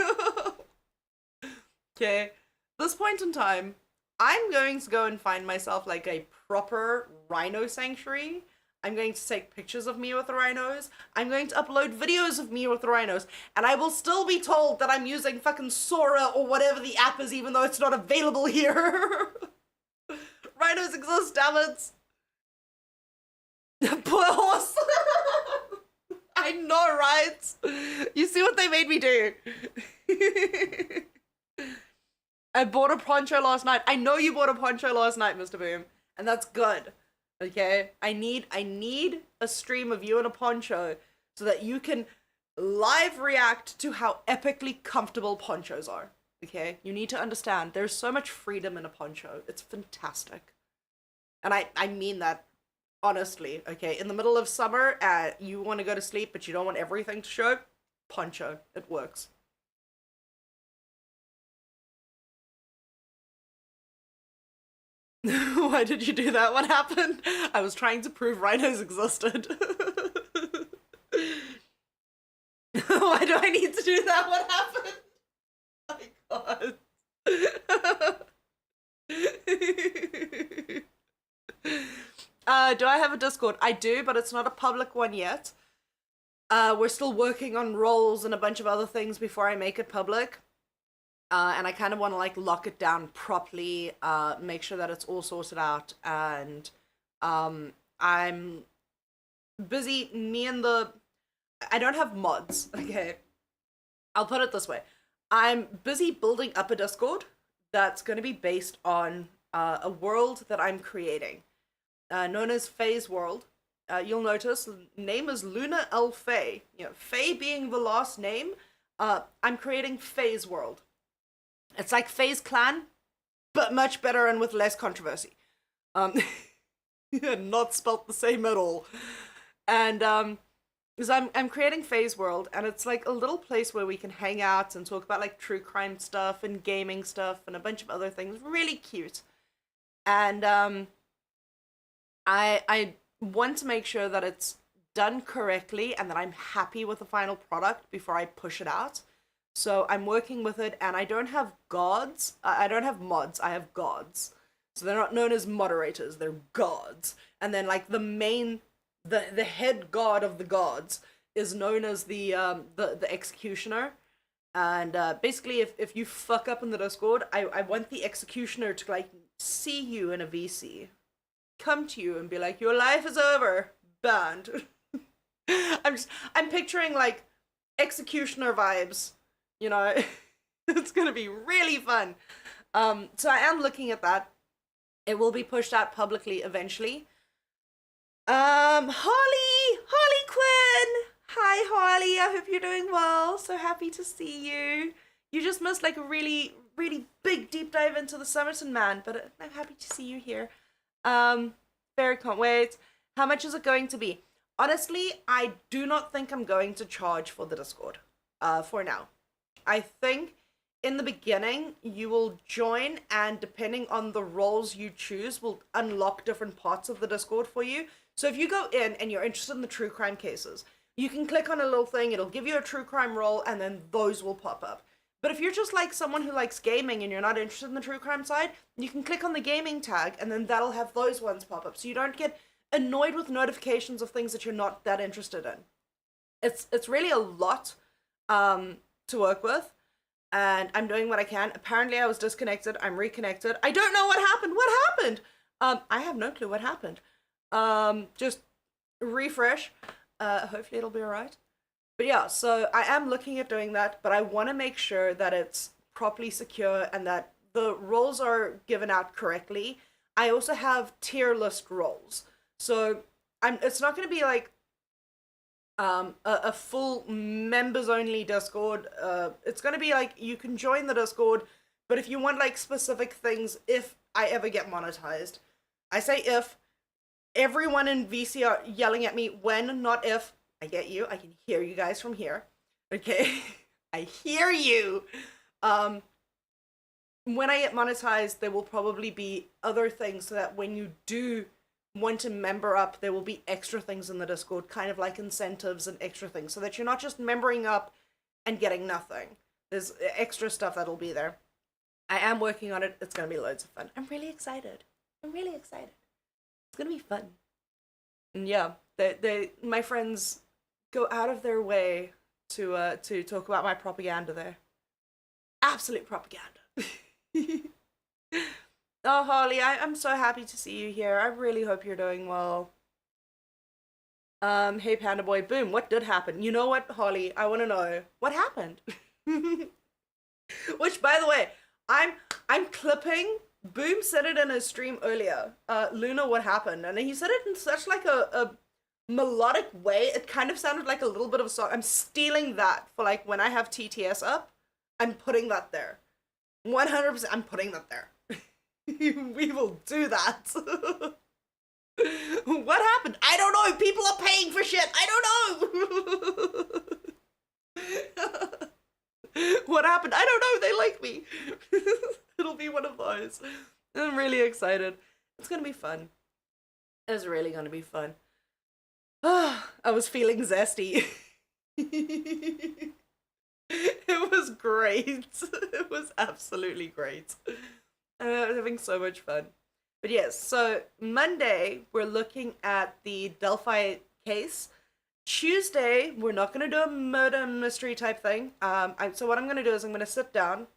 Okay, this point in time, I'm going to go and find myself like a proper rhino sanctuary. I'm going to take pictures of me with the rhinos. I'm going to upload videos of me with the rhinos. And I will still be told that I'm using fucking Sora or whatever the app is, even though it's not available here. Rhinos exist, damn it. Poor horse. I know, right? You see what they made me do? I bought a poncho last night. I know you bought a poncho last night, Mr. Boom. And that's good. Okay? I need a stream of you in a poncho so that you can live react to how epically comfortable ponchos are. Okay? You need to understand. There's so much freedom in a poncho. It's fantastic. And I mean that honestly. Okay? In the middle of summer, you want to go to sleep, but you don't want everything to show. Poncho. It works. Why did you do that? What happened? I was trying to prove rhinos existed. Why do I need to do that? What happened? Oh my god. Do I have a Discord? I do, but it's not a public one yet. We're still working on roles and a bunch of other things before I make it public. And I kind of want to like lock it down properly, make sure that it's all sorted out, and I'm busy. I don't have mods. Okay, I'll put it this way: I'm busy building up a Discord that's going to be based on a world that I'm creating, known as Faye's World. You'll notice name is Luna L Faye. You know, Faye being the last name. I'm creating Faye's World. It's like Faye's Clan, but much better and with less controversy. Not spelt the same at all. And because I'm creating Faye's World, and it's like a little place where we can hang out and talk about like true crime stuff and gaming stuff and a bunch of other things. Really cute. And I want to make sure that it's done correctly and that I'm happy with the final product before I push it out. So I'm working with it, and I don't have gods. I don't have mods. I have gods. So they're not known as moderators. They're gods. And then like the head god of the gods is known as the executioner. And basically, if you fuck up in the Discord, I want the executioner to like see you in a VC, come to you and be like, your life is over, banned. I'm picturing like executioner vibes. You know, it's gonna be really fun. So I am looking at that. It will be pushed out publicly eventually. Harley Quinn! Hi Harley, I hope you're doing well. So happy to see you. You just missed like a really, really big deep dive into the Somerton man, but I'm happy to see you here. Very can't wait. How much is it going to be? Honestly, I do not think I'm going to charge for the Discord, for now. I think in the beginning you will join, and depending on the roles you choose will unlock different parts of the Discord for you. So if you go in and you're interested in the true crime cases, you can click on a little thing, it'll give you a true crime role, and then those will pop up. But if you're just like someone who likes gaming and you're not interested in the true crime side, you can click on the gaming tag and then that'll have those ones pop up. So you don't get annoyed with notifications of things that you're not that interested in. It's really a lot to work with. And I'm doing what I can. Apparently I was disconnected. I'm reconnected. I don't know what happened. What happened? I have no clue what happened. Just refresh. Hopefully it'll be alright. But yeah, so I am looking at doing that, but I want to make sure that it's properly secure and that the roles are given out correctly. I also have tier list roles. So it's not going to be like a full members only Discord. It's going to be like you can join the Discord, but if you want like specific things, if I ever get monetized, I say if, everyone in VC are yelling at me when, not if. I get you. I can hear you guys from here. Okay. I hear you. When I get monetized, there will probably be other things so that when you do want to member up, there will be extra things in the Discord, kind of like incentives and extra things, so that you're not just membering up and getting nothing. There's extra stuff that'll be there. I am working on it. It's going to be loads of fun. I'm really excited. It's going to be fun. And yeah, my friends go out of their way to talk about my propaganda there. Absolute propaganda. Oh, Holly, I'm so happy to see you here. I really hope you're doing well. Hey, Panda Boy, boom, what did happen? You know what, Holly, I want to know. What happened? Which, by the way, I'm clipping. Boom said it in his stream earlier. Luna, what happened? And he said it in such like a melodic way. It kind of sounded like a little bit of a song. I'm stealing that for like when I have TTS up. I'm putting that there. 100%, I'm putting that there. We will do that. What happened? I don't know. People are paying for shit. I don't know. What happened? I don't know. They like me. It'll be one of those. I'm really excited. It's gonna be fun. It's really gonna be fun. I was feeling zesty. It was great. It was absolutely great. I was having so much fun. But yes, so Monday we're looking at the Delphi case. Tuesday we're not gonna do a murder mystery type thing. So what I'm gonna do is I'm gonna sit down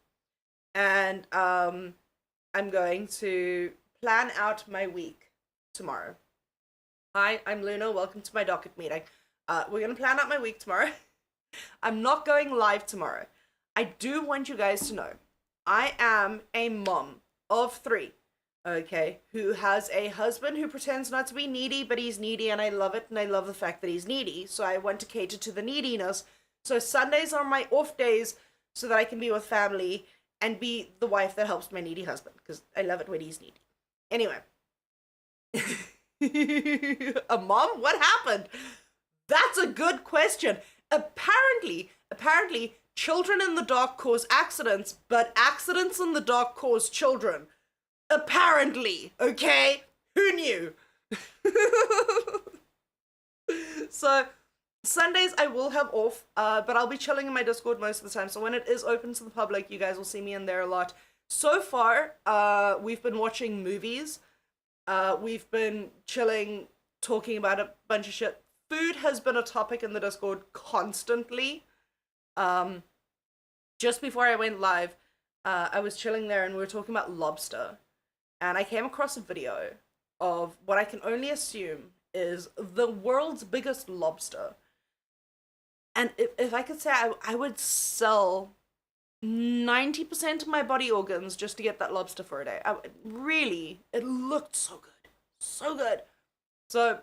and I'm going to plan out my week tomorrow. Hi, I'm Luna. Welcome to my docket meeting. We're gonna plan out my week tomorrow. I'm not going live tomorrow. I do want you guys to know I am a mom of 3, okay, who has a husband who pretends not to be needy, but he's needy, and I love it, and I love the fact that he's needy, so I want to cater to the neediness. So Sundays are my off days so that I can be with family and be the wife that helps my needy husband, because I love it when he's needy. Anyway. A mom? What happened? That's a good question. Apparently, children in the dark cause accidents, but accidents in the dark cause children. Apparently, okay? Who knew? So, Sundays I will have off, but I'll be chilling in my Discord most of the time. So when it is open to the public, you guys will see me in there a lot. So far, we've been watching movies. We've been chilling, talking about a bunch of shit. Food has been a topic in the Discord constantly. Just before I went live, I was chilling there and we were talking about lobster. And I came across a video of what I can only assume is the world's biggest lobster. And if I could say, I would sell 90% of my body organs just to get that lobster for a day. Really, it looked so good. So good. So,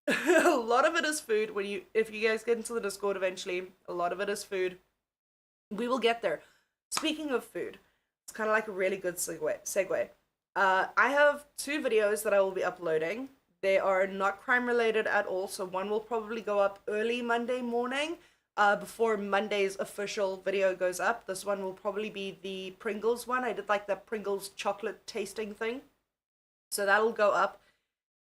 a lot of it is food. If you guys get into the Discord eventually, a lot of it is food. We will get there. Speaking of food, it's kind of like a really good segue. I have 2 videos that I will be uploading. They are not crime related at all, so one will probably go up early Monday morning, before Monday's official video goes up. This one will probably be the Pringles one. I did like the Pringles chocolate tasting thing. So that'll go up.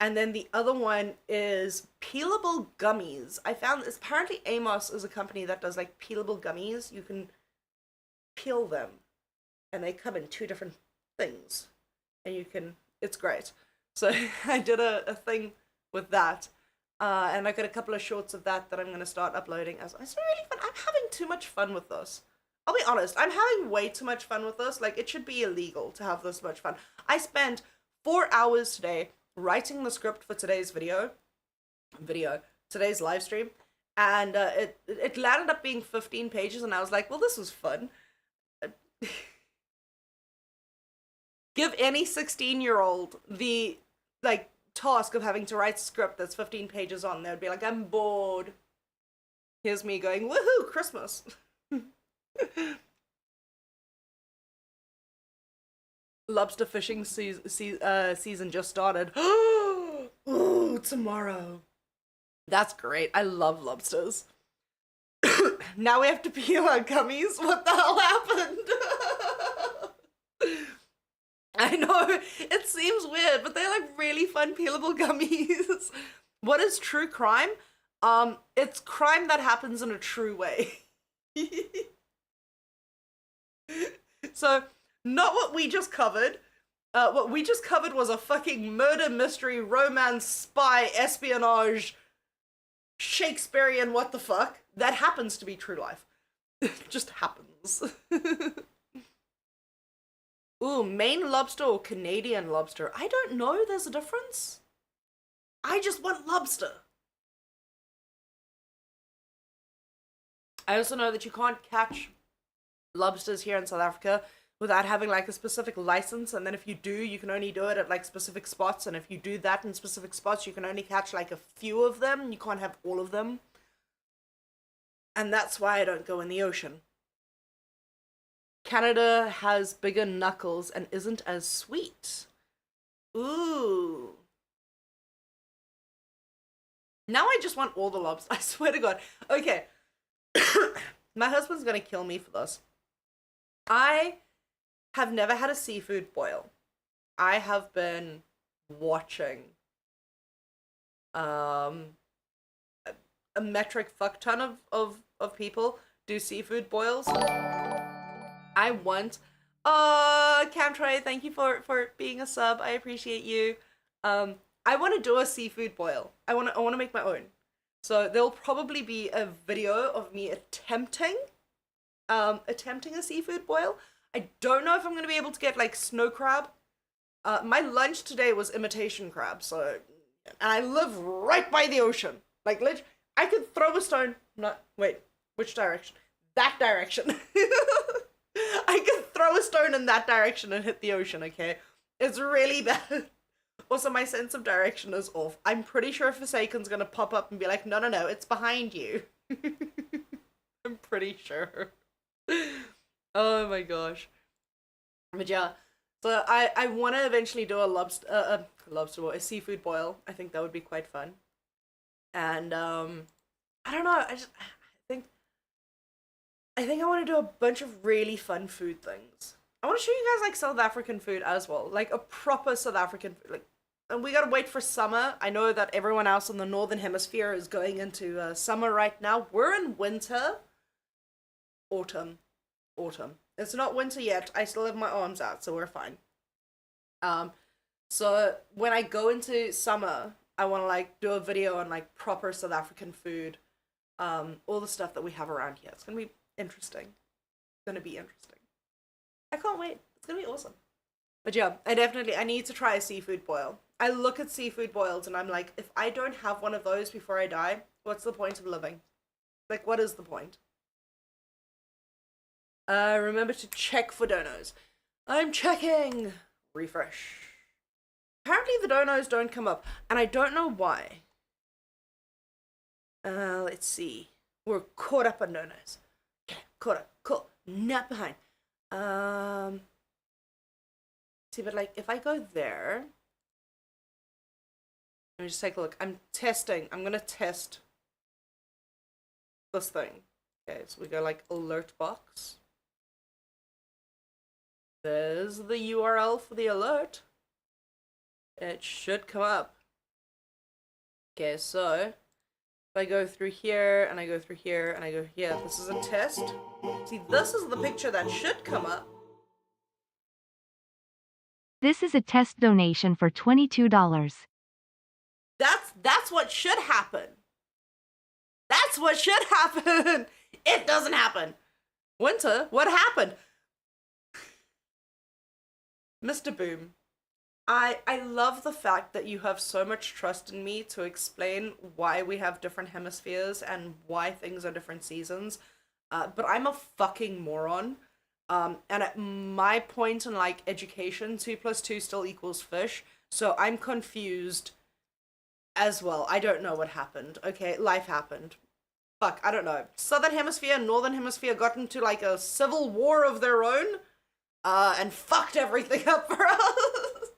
And then the other one is peelable gummies. I found this, apparently Amos is a company that does like peelable gummies. You can peel them and they come in 2 different things. And it's great. So I did a thing with that. And I got a couple of shorts of that I'm going to start uploading. It's really fun. I'm having too much fun with this. I'll be honest, I'm having way too much fun with this. Like, it should be illegal to have this much fun. I spent 4 hours today writing the script for today's today's live stream, and it landed up being 15 pages, and I was like, well, this was fun. Give any 16-year-old the, like, task of having to write a script that's 15 pages on, they'd be like, I'm bored. Here's me going, woohoo, Christmas. Lobster fishing season just started. Ooh, tomorrow. That's great. I love lobsters. Now we have to peel our gummies? What the hell happened? I know, it seems weird, but they're like really fun peelable gummies. What is true crime? It's crime that happens in a true way. So, not what we just covered. What we just covered was a fucking murder mystery, romance, spy, espionage, Shakespearean what the fuck. That happens to be true life. It just happens. Ooh, Maine lobster or Canadian lobster? I don't know, there's a difference. I just want lobster. I also know that you can't catch lobsters here in South Africa without having like a specific license, and then if you do, you can only do it at like specific spots, and if you do that in specific spots, you can only catch like a few of them. You can't have all of them. And that's why I don't go in the ocean. Canada has bigger knuckles and isn't as sweet. Ooh. Now I just want all the lobsters. I swear to God. Okay. My husband's gonna kill me for this. I have never had a seafood boil. I have been watching um a metric fuck ton of people do seafood boils. I want Camtray, thank you for being a sub. I appreciate you. I want to do a seafood boil. I want to make my own. So there'll probably be a video of me attempting a seafood boil. I don't know if I'm going to be able to get like snow crab. My lunch today was imitation crab, so and I live right by the ocean. Like I could throw a stone. Not wait, which direction? That direction. I could throw a stone in that direction and hit the ocean. Okay, it's really bad. Also, my sense of direction is off. I'm pretty sure Forsaken's gonna pop up and be like, no, it's behind you. I'm pretty sure. Oh my gosh. But yeah, so I want to eventually do a lobster boil, a seafood boil. I think that would be quite fun. And I don't know. I think I want to do a bunch of really fun food things. I want to show you guys like South African food as well, like a proper South African food. Like, and we gotta wait for summer. I know that everyone else in the northern hemisphere is going into summer right now. We're in winter, autumn. It's not winter yet. I still have my arms out, so we're fine. So when I go into summer, I want to like do a video on like proper South African food, all the stuff that we have around here. It's gonna be interesting. It's gonna be interesting. I can't wait. It's gonna be awesome. But yeah, I need to try a seafood boil. I look at seafood boils and I'm like, if I don't have one of those before I die, what's the point of living? Like, what is the point? Remember to check for donos. I'm checking. Refresh. Apparently the donos don't come up, and I don't know why. Let's see. We're caught up on donos. Okay, caught up. Cool. Not behind. See, but like, if I go there, let me just take a look. I'm gonna test this thing. Okay, so we go like alert box. There's the URL for the alert. It should come up. Okay, so if I go through here and I go through here and I go here, this is a test. See, this is the picture that should come up. This is a test donation for $22. That's what should happen. That's what should happen. It doesn't happen. Winter, what happened? Mr. Boom, I love the fact that you have so much trust in me to explain why we have different hemispheres and why things are different seasons. But I'm a fucking moron. And at my point in like education, 2 + 2 still equals fish. So I'm confused as well. I don't know what happened. Okay, life happened. Fuck, I don't know. Southern hemisphere, northern hemisphere got into like a civil war of their own. And fucked everything up for us.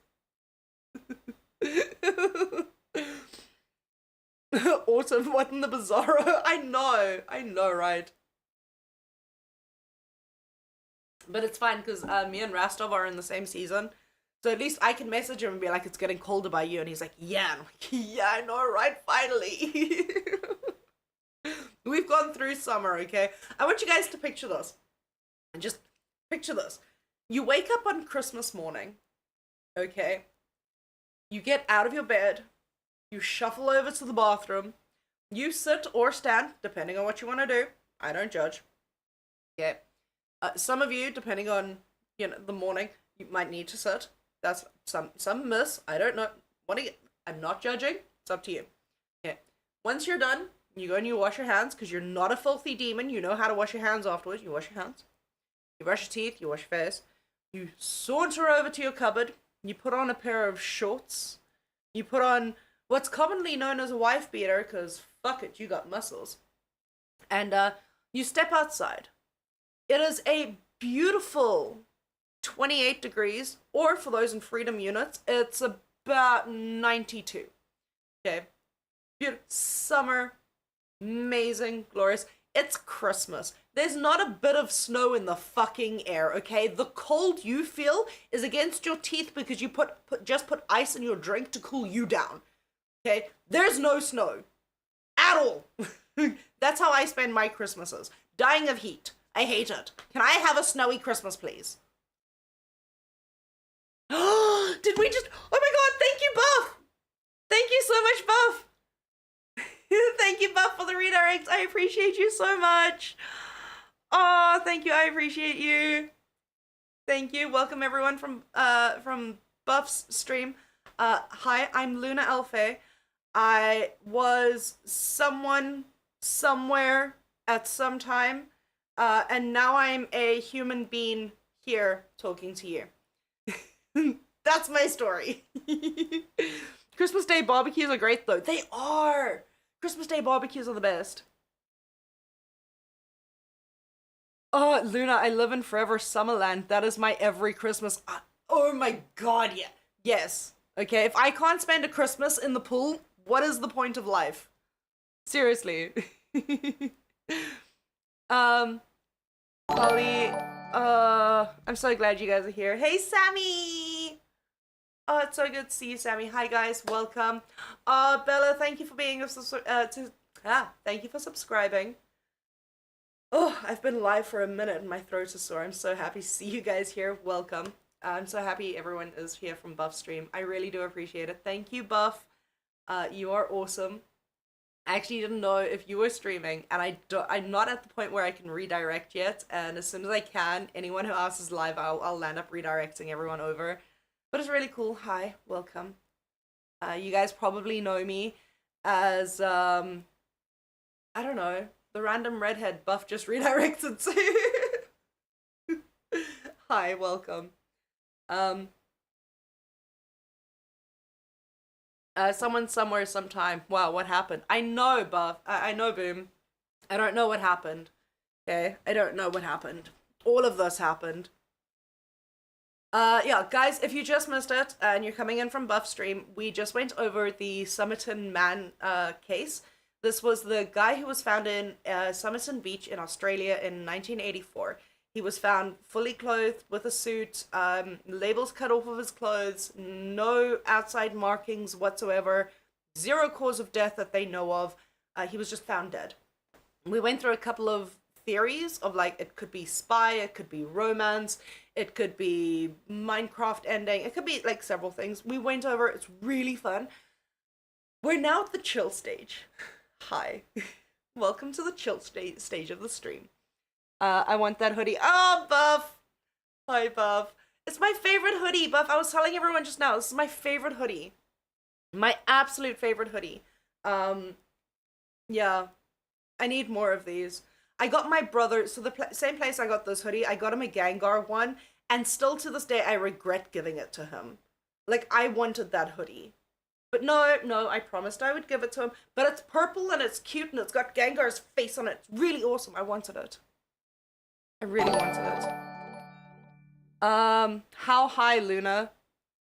Autumn, what in the bizarro? I know, right? But it's fine, because me and Rastov are in the same season. So at least I can message him and be like, it's getting colder by you. And he's like, yeah. And I'm like, yeah, I know, right? Finally. We've gone through summer, okay? I want you guys to picture this. And just picture this. You wake up on Christmas morning, okay? You get out of your bed, you shuffle over to the bathroom, you sit or stand, depending on what you want to do. I don't judge. Okay. Some of you, depending on, the morning, you might need to sit. That's some miss. I don't know. I'm not judging. It's up to you. Okay. Once you're done, you go and you wash your hands, because you're not a filthy demon. You know how to wash your hands afterwards. You wash your hands. You brush your teeth. You wash your face. You saunter over to your cupboard, you put on a pair of shorts, you put on what's commonly known as a wife beater, because fuck it, you got muscles, and you step outside. It is a beautiful 28 degrees, or for those in freedom units, it's about 92. Okay, beautiful, summer, amazing, glorious. It's Christmas. There's not a bit of snow in the fucking air, okay? The cold you feel is against your teeth because you just put ice in your drink to cool you down. Okay? There's no snow. At all. That's how I spend my Christmases. Dying of heat. I hate it. Can I have a snowy Christmas, please? Did we just... Oh my god, thank you, Buff! Thank you so much, Buff! Thank you, Buff, for the redirect. I appreciate you so much. Oh, thank you. I appreciate you. Thank you. Welcome everyone from Buff's stream. Hi, I'm Luna Alfe. I was someone somewhere at some time, and now I'm a human being here talking to you. That's my story. Christmas Day barbecues are great though. They are. Christmas Day barbecues are the best. Oh, Luna, I live in Forever Summerland. That is my every Christmas. Oh my god, yeah. Yes. Okay, if I can't spend a Christmas in the pool, what is the point of life? Seriously. Holly, I'm so glad you guys are here. Hey, Sammy! Oh, it's so good to see you, Sammy. Hi, guys. Welcome. Bella, thank you for being thank you for subscribing. Oh, I've been live for a minute and my throat is sore. I'm so happy to see you guys here. Welcome. I'm so happy everyone is here from Buff stream. I really do appreciate it. Thank you, Buff. You are awesome. I actually didn't know if you were streaming, and I'm not at the point where I can redirect yet. And as soon as I can, anyone who asks is live, I'll land up redirecting everyone over. But it's really cool. Hi, welcome. You guys probably know me as I don't know, the random redhead Buff just redirected to. Hi, welcome. Someone somewhere sometime. Wow, what happened? I know, Buff. I know, Boom. I don't know what happened. Okay, I don't know what happened. All of this happened. Yeah, guys, if you just missed it and you're coming in from Buff stream, we just went over the Somerton man case. This was the guy who was found in Somerton Beach in Australia in 1984. He was found fully clothed with a suit, labels cut off of his clothes, no outside markings whatsoever, zero cause of death that they know of. He was just found dead. We went through a couple of theories of like, it could be spy, it could be romance, it could be Minecraft ending, it could be like several things. We went over, it's really fun. We're now at the chill stage. Hi. Welcome to the chill stage of the stream. I want that hoodie. Oh, Buff! Hi, Buff. It's my favorite hoodie, Buff. I was telling everyone just now, this is my favorite hoodie. My absolute favorite hoodie. Yeah. I need more of these. I got my brother, so the same place I got this hoodie, I got him a Gengar one, and still to this day I regret giving it to him. Like, I wanted that hoodie. But no, I promised I would give it to him. But it's purple and it's cute and it's got Gengar's face on it. It's really awesome. I wanted it. I really wanted it. How high, Luna?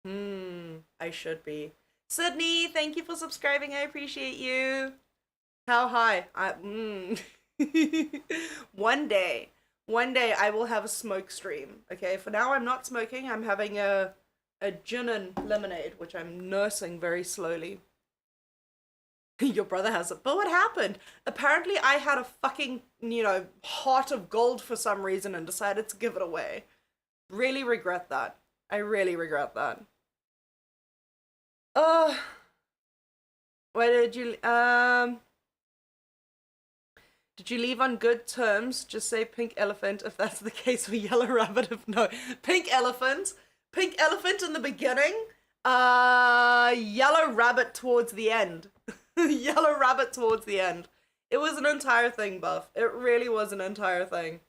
I should be. Sydney, thank you for subscribing. I appreciate you. How high? One day I will have a smoke stream. Okay, for now I'm not smoking. I'm having a gin and lemonade, which I'm nursing very slowly. Your brother has it. But what happened? Apparently I had a fucking, heart of gold for some reason and decided to give it away. Really regret that. I really regret that. Why did you leave on good terms? Just say pink elephant if that's the case, for yellow rabbit if no. Pink elephant in the beginning, yellow rabbit towards the end. Yellow rabbit towards the end. It was an entire thing, Buff. It really was an entire thing.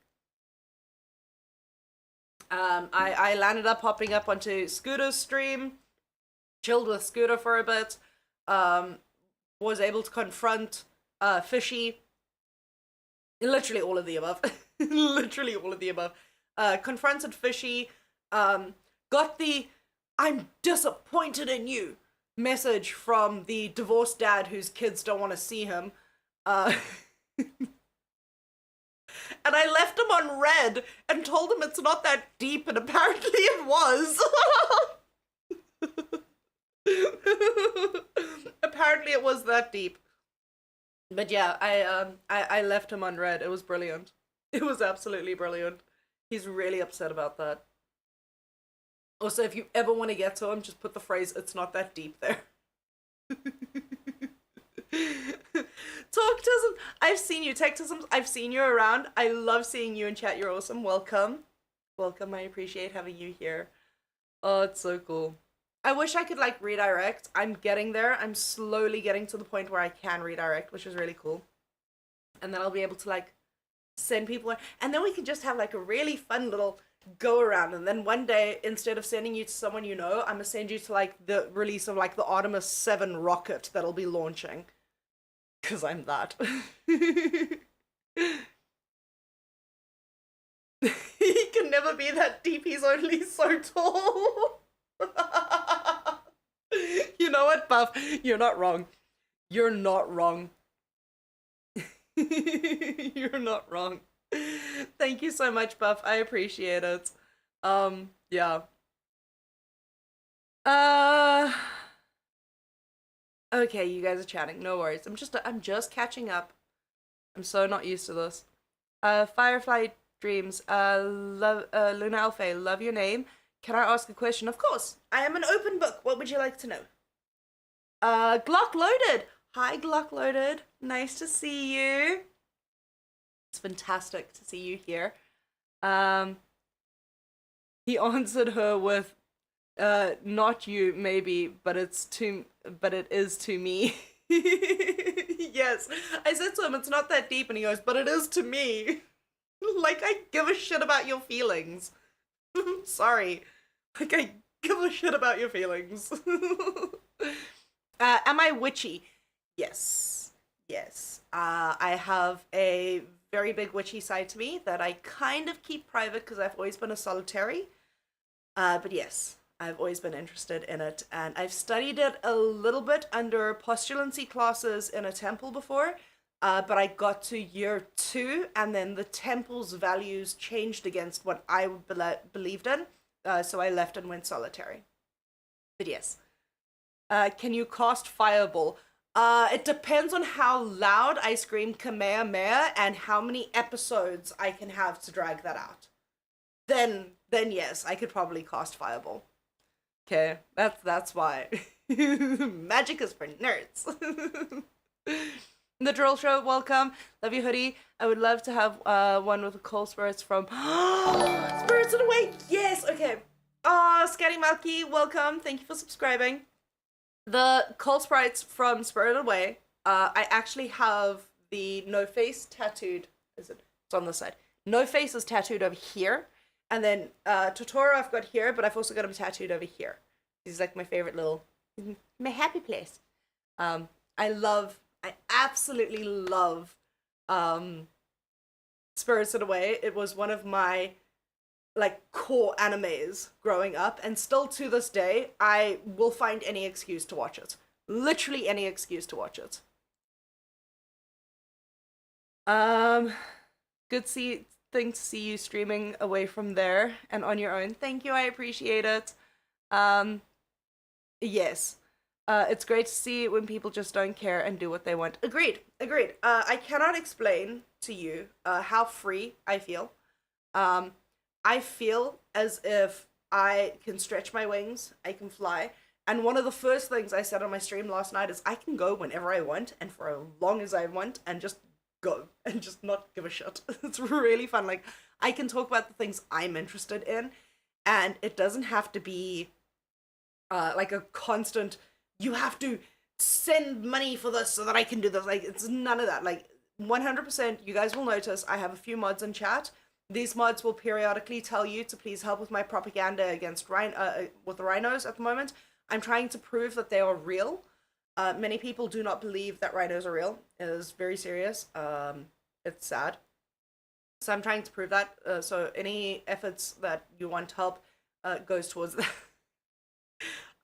I landed up hopping up onto Scooter's stream, chilled with Scooter for a bit, was able to confront Fishy. Literally all of the above. Literally all of the above. Confronted Fishy, got the "I'm disappointed in you" message from the divorced dad whose kids don't want to see him. And I left him on red and told him it's not that deep, and apparently it was. Apparently it was that deep. But yeah, I left him on red. It was brilliant. It was absolutely brilliant. He's really upset about that. Also, if you ever want to get to him, just put the phrase, "It's not that deep" there. Talk to some. I've seen you. Text to some. I've seen you around. I love seeing you in chat. You're awesome. Welcome. Welcome. I appreciate having you here. Oh, it's so cool. I wish I could like redirect. I'm getting there. I'm slowly getting to the point where I can redirect, which is really cool. And then I'll be able to like send people, and then we can just have like a really fun little go around. And then one day, instead of sending you to someone you know, I'm gonna send you to like the release of like the Artemis 7 rocket that'll be launching. Cause I'm that. He can never be that deep. He's only so tall. You know what, Buff? You're not wrong. You're not wrong. You're not wrong. Thank you so much, Buff. I appreciate it. Yeah. Okay, you guys are chatting. No worries. I'm just catching up. I'm so not used to this. Firefly Dreams. Luna Alpha, love your name. Can I ask a question? Of course. I am an open book. What would you like to know? Glock Loaded. Hi, Glock Loaded. Nice to see you. It's fantastic to see you here. He answered her with, not you, maybe, but it is to me. Yes. I said to him, it's not that deep, and he goes, but it is to me. Like, I give a shit about your feelings. Sorry. Like, I give a shit about your feelings. Am I witchy? Yes. Yes. I have a very big witchy side to me that I kind of keep private because I've always been a solitary. But yes, I've always been interested in it, and I've studied it a little bit under postulancy classes in a temple before, but I got to year 2, and then the temple's values changed against what I believed in, so I left and went solitary. But yes. Can you cast Fireball? It depends on how loud I scream Kamehameha and how many episodes I can have to drag that out. Then yes, I could probably cast Fireball. Okay, that's why. Magic is for nerds. The Drill Show, welcome. Love you, hoodie. I would love to have one with the Coal Spirits from Spirits of the Way. Yes, okay. Scatty Malky, welcome. Thank you for subscribing. The Coal Sprites from Spirited Away, I actually have the No Face tattooed. It's on this side. No Face is tattooed over here. And then Totoro I've got here, but I've also got him tattooed over here. He's like my favorite little, my happy place. I absolutely love Spirited Away. It was one of my like core animes growing up, and still to this day I will find any excuse to watch it. Literally any excuse to watch it. Good thing to see you streaming away from there and on your own. Thank you, I appreciate it. Yes. It's great to see when people just don't care and do what they want. Agreed. I cannot explain to you how free I feel. I feel as if I can stretch my wings, I can fly, and one of the first things I said on my stream last night is I can go whenever I want and for as long as I want and just go and just not give a shit. It's really fun. Like, I can talk about the things I'm interested in, and it doesn't have to be like a constant, you have to send money for this so that I can do this. Like, it's none of that. Like, 100%, you guys will notice I have a few mods in chat. These mods will periodically tell you to please help with my propaganda against with the rhinos at the moment. I'm trying to prove that they are real. Many people do not believe that rhinos are real. It is very serious. It's sad. So I'm trying to prove that. So any efforts that you want to help goes towards that.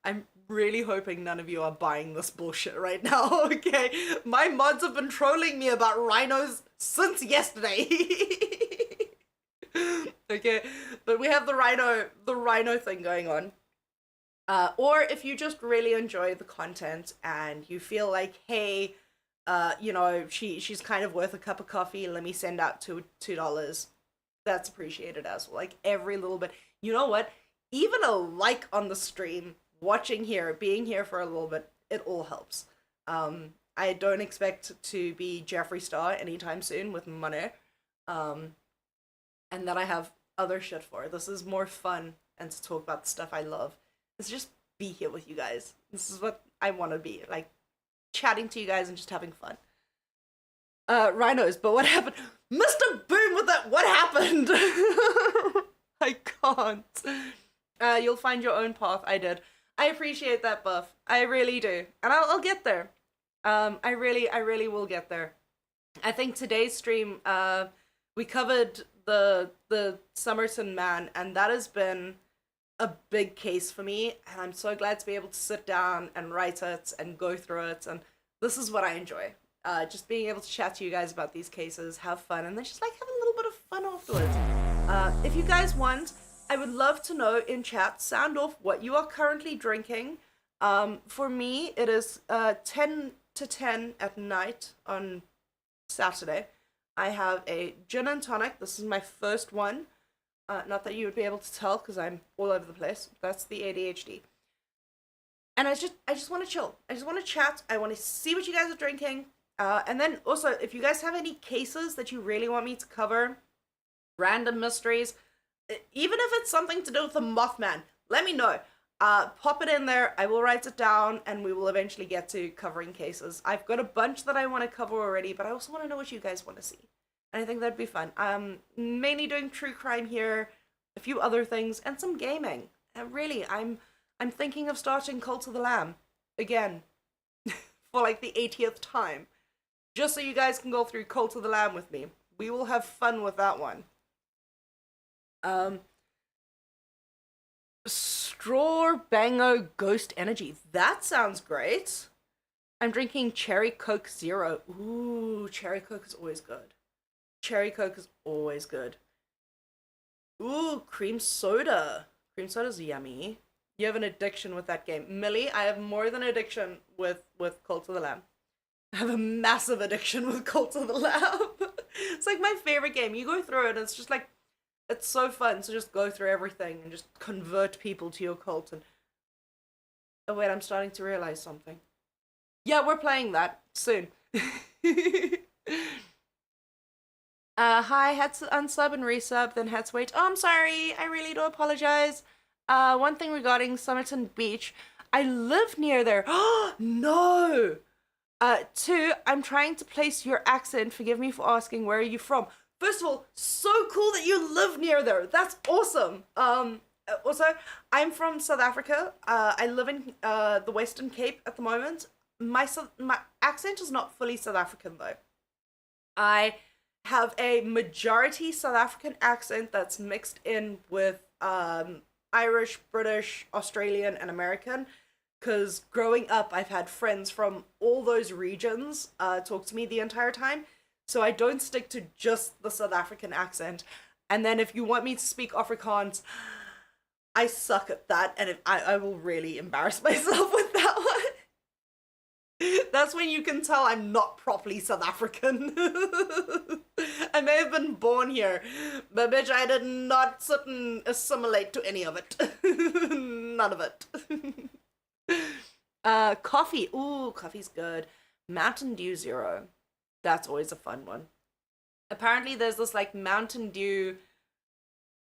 I'm really hoping none of you are buying this bullshit right now, okay? My mods have been trolling me about rhinos since yesterday. Okay, but we have the rhino thing going on. Or if you just really enjoy the content and you feel like, hey, she's kind of worth a cup of coffee. Let me send out $2. That's appreciated as well. Like every little bit. You know what? Even a like on the stream, watching here, being here for a little bit, it all helps. I don't expect to be Jeffree Star anytime soon with money. Um, and that I have other shit for. This is more fun and to talk about the stuff I love. It's just be here with you guys. This is what I want to be, like chatting to you guys and just having fun. Rhinos, but what happened? Mr. Boom with that, what happened? I can't. You'll find your own path. I did. I appreciate that buff. I really do. And I'll get there. I really will get there. I think today's stream, we covered the Somerton man, and that has been a big case for me, and I'm so glad to be able to sit down and write it and go through it, and this is what I enjoy. Just being able to chat to you guys about these cases, have fun, and then just like have a little bit of fun afterwards. If you guys want, I would love to know in chat, sound off what you are currently drinking. For me, it is 10 to 10 at night on Saturday. I have a gin and tonic. This is my first one. Not that you would be able to tell because I'm all over the place. That's the ADHD. And I just want to chill. I just want to chat. I want to see what you guys are drinking. And then also, if you guys have any cases that you really want me to cover, random mysteries, even if it's something to do with the Mothman, let me know. Pop it in there. I will write it down, and we will eventually get to covering cases. I've got a bunch that I want to cover already, but I also want to know what you guys want to see. And I think that'd be fun. Mainly doing true crime here, a few other things, and some gaming. And really, I'm thinking of starting Cult of the Lamb again for like the 80th time, just so you guys can go through Cult of the Lamb with me. We will have fun with that one. Straw Bango Ghost Energy. That sounds great. I'm drinking Cherry Coke Zero. Ooh, Cherry Coke is always good. Cherry Coke is always good. Ooh, cream soda. Cream soda's yummy. You have an addiction with that game. Millie, I have more than addiction with Cult of the Lamb. I have a massive addiction with Cult of the Lamb. It's like my favorite game. You go through it and it's just like, it's so fun to just go through everything and just convert people to your cult. And oh wait, I'm starting to realize something. Yeah, we're playing that soon. Hi, had to unsub and resub, then had to wait. Oh, I'm sorry. I really do apologize. One thing regarding Somerton Beach. I live near there. Oh, no! Two, I'm trying to place your accent. Forgive me for asking, where are you from? First of all, so cool that you live near there. That's awesome. Also, I'm from South Africa. I live in the Western Cape at the moment. My accent is not fully South African though. I have a majority South African accent that's mixed in with Irish, British, Australian, and American. Because growing up, I've had friends from all those regions talk to me the entire time. So I don't stick to just the South African accent. And then if you want me to speak Afrikaans, I suck at that. And I will really embarrass myself with that one. That's when you can tell I'm not properly South African. I may have been born here, but bitch, I did not sit and assimilate to any of it. None of it. Coffee. Ooh, coffee's good. Mountain Dew Zero. That's always a fun one. Apparently there's this like Mountain Dew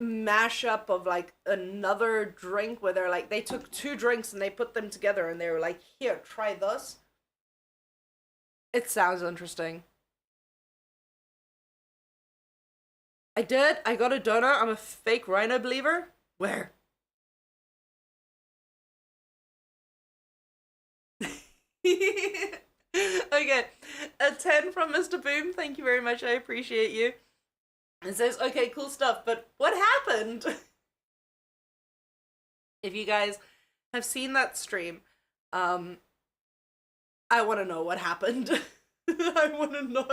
mashup of like another drink where they're like, they took two drinks and they put them together and they were like, here, try this. It sounds interesting. I did. I got a donut. I'm a fake rhino believer. Where? Okay, a 10 from Mr. Boom. Thank you very much. I appreciate you. It says, okay, cool stuff, but what happened? If you guys have seen that stream, I want to know what happened. I want to know.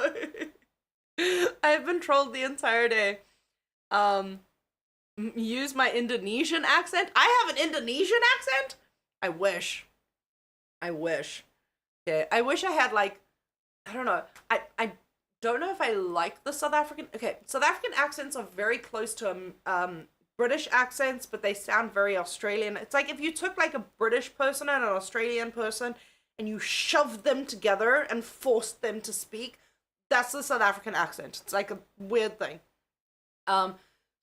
I've been trolled the entire day. use my Indonesian accent. I have an Indonesian accent? I wish. I wish. Okay, I wish I had like, I don't know. I don't know if I like the South African. Okay, South African accents are very close to British accents, but they sound very Australian. It's like if you took like a British person and an Australian person and you shoved them together and forced them to speak. That's the South African accent. It's like a weird thing.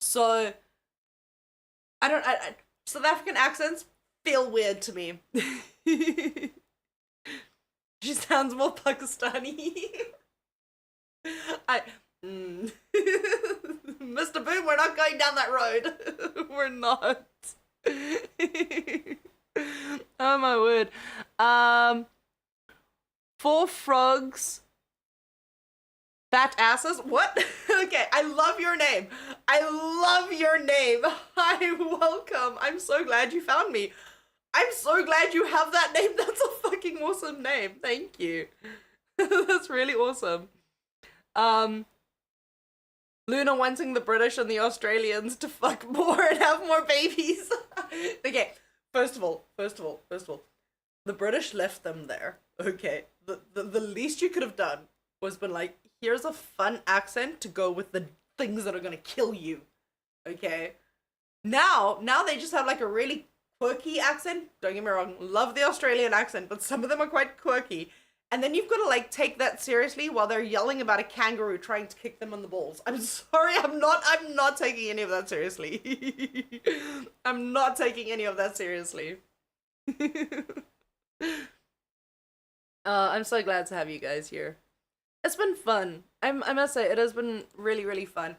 So South African accents feel weird to me. She sounds more Pakistani. Mr. Boom, we're not going down that road. We're not. Oh my word. Four frogs. Fat asses? What? Okay, I love your name. I love your name. Hi, welcome. I'm so glad you found me. I'm so glad you have that name. That's a fucking awesome name. Thank you. That's really awesome. Luna wanting the British and the Australians to fuck more and have more babies. Okay, first of all, the British left them there. Okay, the least you could have done was been like, here's a fun accent to go with the things that are gonna kill you. Okay, now they just have like a really quirky accent. Don't get me wrong, love the Australian accent, but some of them are quite quirky. And then you've got to like take that seriously while they're yelling about a kangaroo trying to kick them on the balls. I'm sorry, I'm not taking any of that seriously. I'm not taking any of that seriously. I'm so glad to have you guys here. It's been fun. I must say, it has been really, really fun.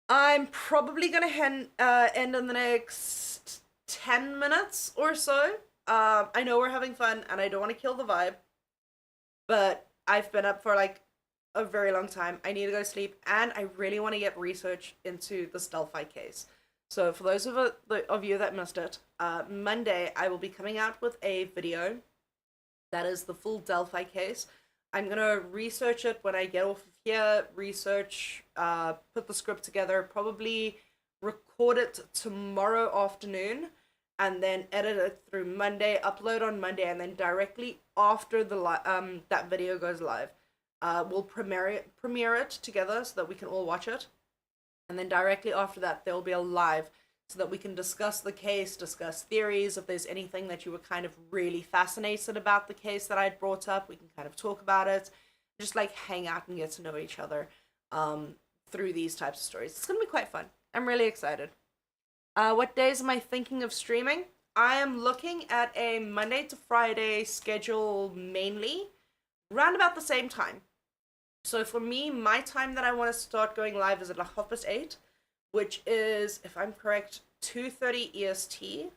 I'm probably gonna end in the next 10 minutes or so. I know we're having fun and I don't want to kill the vibe. But I've been up for like a very long time. I need to go sleep, and I really want to get research into the Delphi case. So for those of you that missed it, Monday I will be coming out with a video that is the full Delphi case. I'm going to research it when I get off of here, put the script together, probably record it tomorrow afternoon, and then edit it through Monday, upload on Monday, and then directly after that video goes live, we'll premiere it together so that we can all watch it. And then directly after that, there will be a live so that we can discuss the case, discuss theories. If there's anything that you were kind of really fascinated about the case that I'd brought up, we can kind of talk about it. Just like hang out and get to know each other through these types of stories. It's going to be quite fun. I'm really excited. What days am I thinking of streaming? I am looking at a Monday to Friday schedule mainly, round about the same time. So for me, my time that I want to start going live is at like 8:30, which is, if I'm correct, 2:30 EST.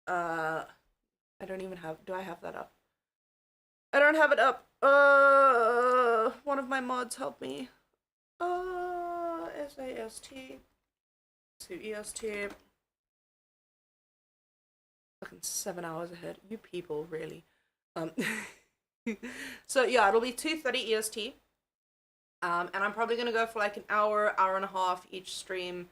I don't even have, do I have that up? I don't have it up. One of my mods help me. SAST to EST. Fucking 7 hours ahead. You people, really. So yeah, it'll be 2:30 EST. And I'm probably gonna go for like an hour and a half each stream.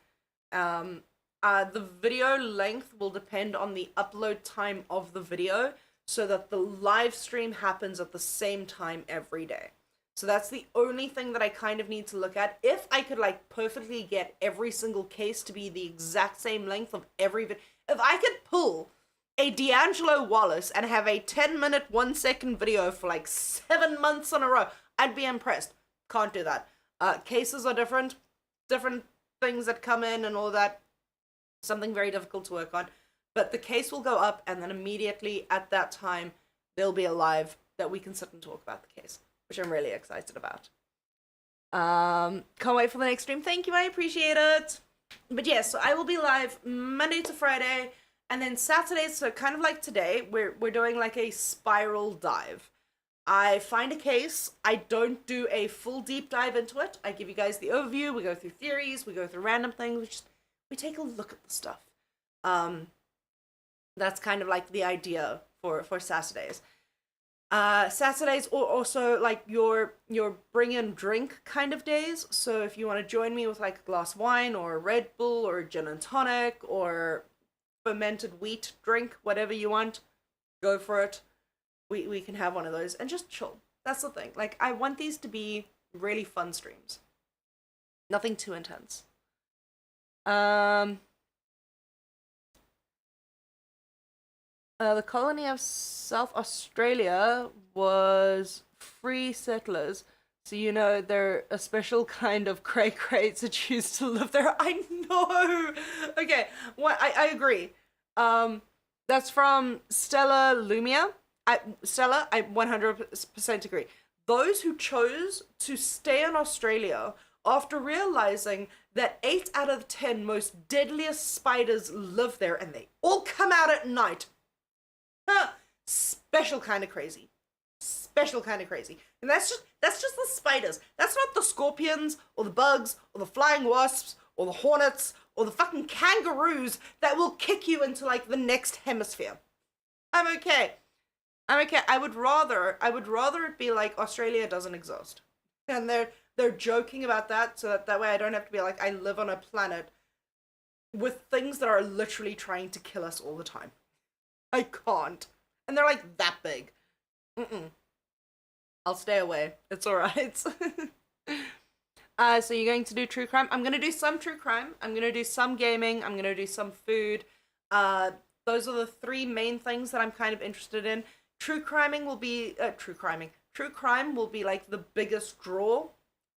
The video length will depend on the upload time of the video, so that the live stream happens at the same time every day. So that's the only thing that I kind of need to look at. If I could like perfectly get every single case to be the exact same length of every video, if I could pull a D'Angelo Wallace and have a 10-minute, 1-second video for like 7 months in a row, I'd be impressed. Can't do that. Cases are different things that come in and all that. Something very difficult to work on. But the case will go up, and then immediately at that time, there'll be a live that we can sit and talk about the case, which I'm really excited about. Can't wait for the next stream. Thank you, I appreciate it. But yes, so I will be live Monday to Friday, and then Saturdays, so kind of like today, we're doing like a spiral dive. I find a case, I don't do a full deep dive into it. I give you guys the overview, we go through theories, we go through random things, we take a look at the stuff. That's kind of like the idea for Saturdays. Saturdays or also like your bring and drink kind of days. So if you want to join me with like a glass of wine or a Red Bull or a gin and tonic or fermented wheat drink, whatever you want, go for it. We can have one of those and just chill. That's the thing. Like I want these to be really fun streams. Nothing too intense. Um the colony of South Australia was free settlers. So you know they're a special kind of cray crays that choose to live there. I know. Okay, what I agree. Um, that's from Stella Lumia. I 100% agree. Those who chose to stay in Australia after realizing that 8 out of 10 most deadliest spiders live there and they all come out at night. Huh. Special kind of crazy. Special kind of crazy. And that's just the spiders. That's not the scorpions or the bugs or the flying wasps or the hornets or the fucking kangaroos that will kick you into like the next hemisphere. I'm okay. I'm okay. I would rather it be like Australia doesn't exist. And they're joking about that so that way I don't have to be like I live on a planet with things that are literally trying to kill us all the time. I can't. And they're like that big. Mm-mm. I'll stay away. It's alright. So you're going to do true crime? I'm gonna do some true crime. I'm gonna do some gaming. I'm gonna do some food. Those are the three main things that I'm kind of interested in. True criming will be true criming. True crime will be like the biggest draw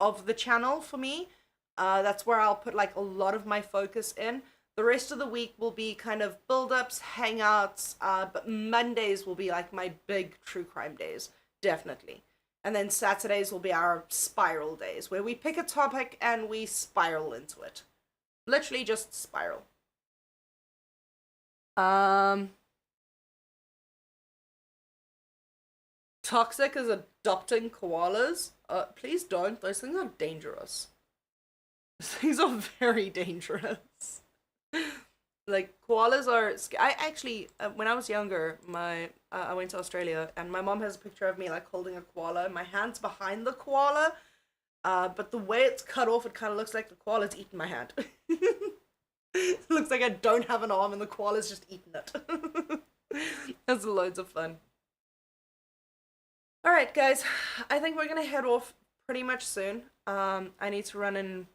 of the channel for me. That's where I'll put like a lot of my focus in. The rest of the week will be kind of build-ups, hangouts, but Mondays will be like my big true crime days, definitely. And then Saturdays will be our spiral days, where we pick a topic and we spiral into it. Literally just spiral. Um, Toxic is adopting koalas. Please don't. Those things are dangerous. Those things are very dangerous. Like koalas are. I actually, when I was younger, I went to Australia, and my mom has a picture of me like holding a koala. My hand's behind the koala, but the way it's cut off, it kind of looks like the koala's eaten my hand. It looks like I don't have an arm, and the koala's just eaten it. That's loads of fun. All right, guys, I think we're gonna head off pretty much soon. I need to run and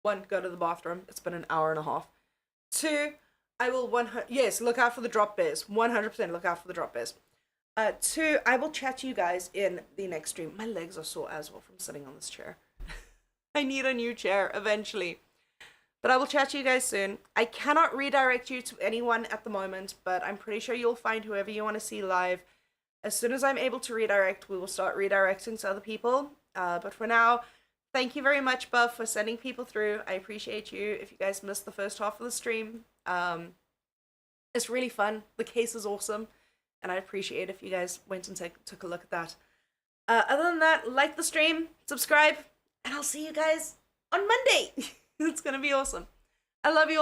one, go to the bathroom. It's been an hour and a half. Two, I will 100 yes, look out for the drop bears. 100% look out for the drop bears. Two, I will chat to you guys in the next stream. My legs are sore as well from sitting on this chair. I need a new chair eventually. But I will chat to you guys soon. I cannot redirect you to anyone at the moment, but I'm pretty sure you'll find whoever you want to see live. As soon as I'm able to redirect, we will start redirecting to other people. But for now, thank you very much, Buff, for sending people through. I appreciate you. If you guys missed the first half of the stream, it's really fun. The case is awesome, and I appreciate if you guys went and took a look at that. Other than that, like the stream, subscribe, and I'll see you guys on Monday. It's gonna be awesome. I love you all.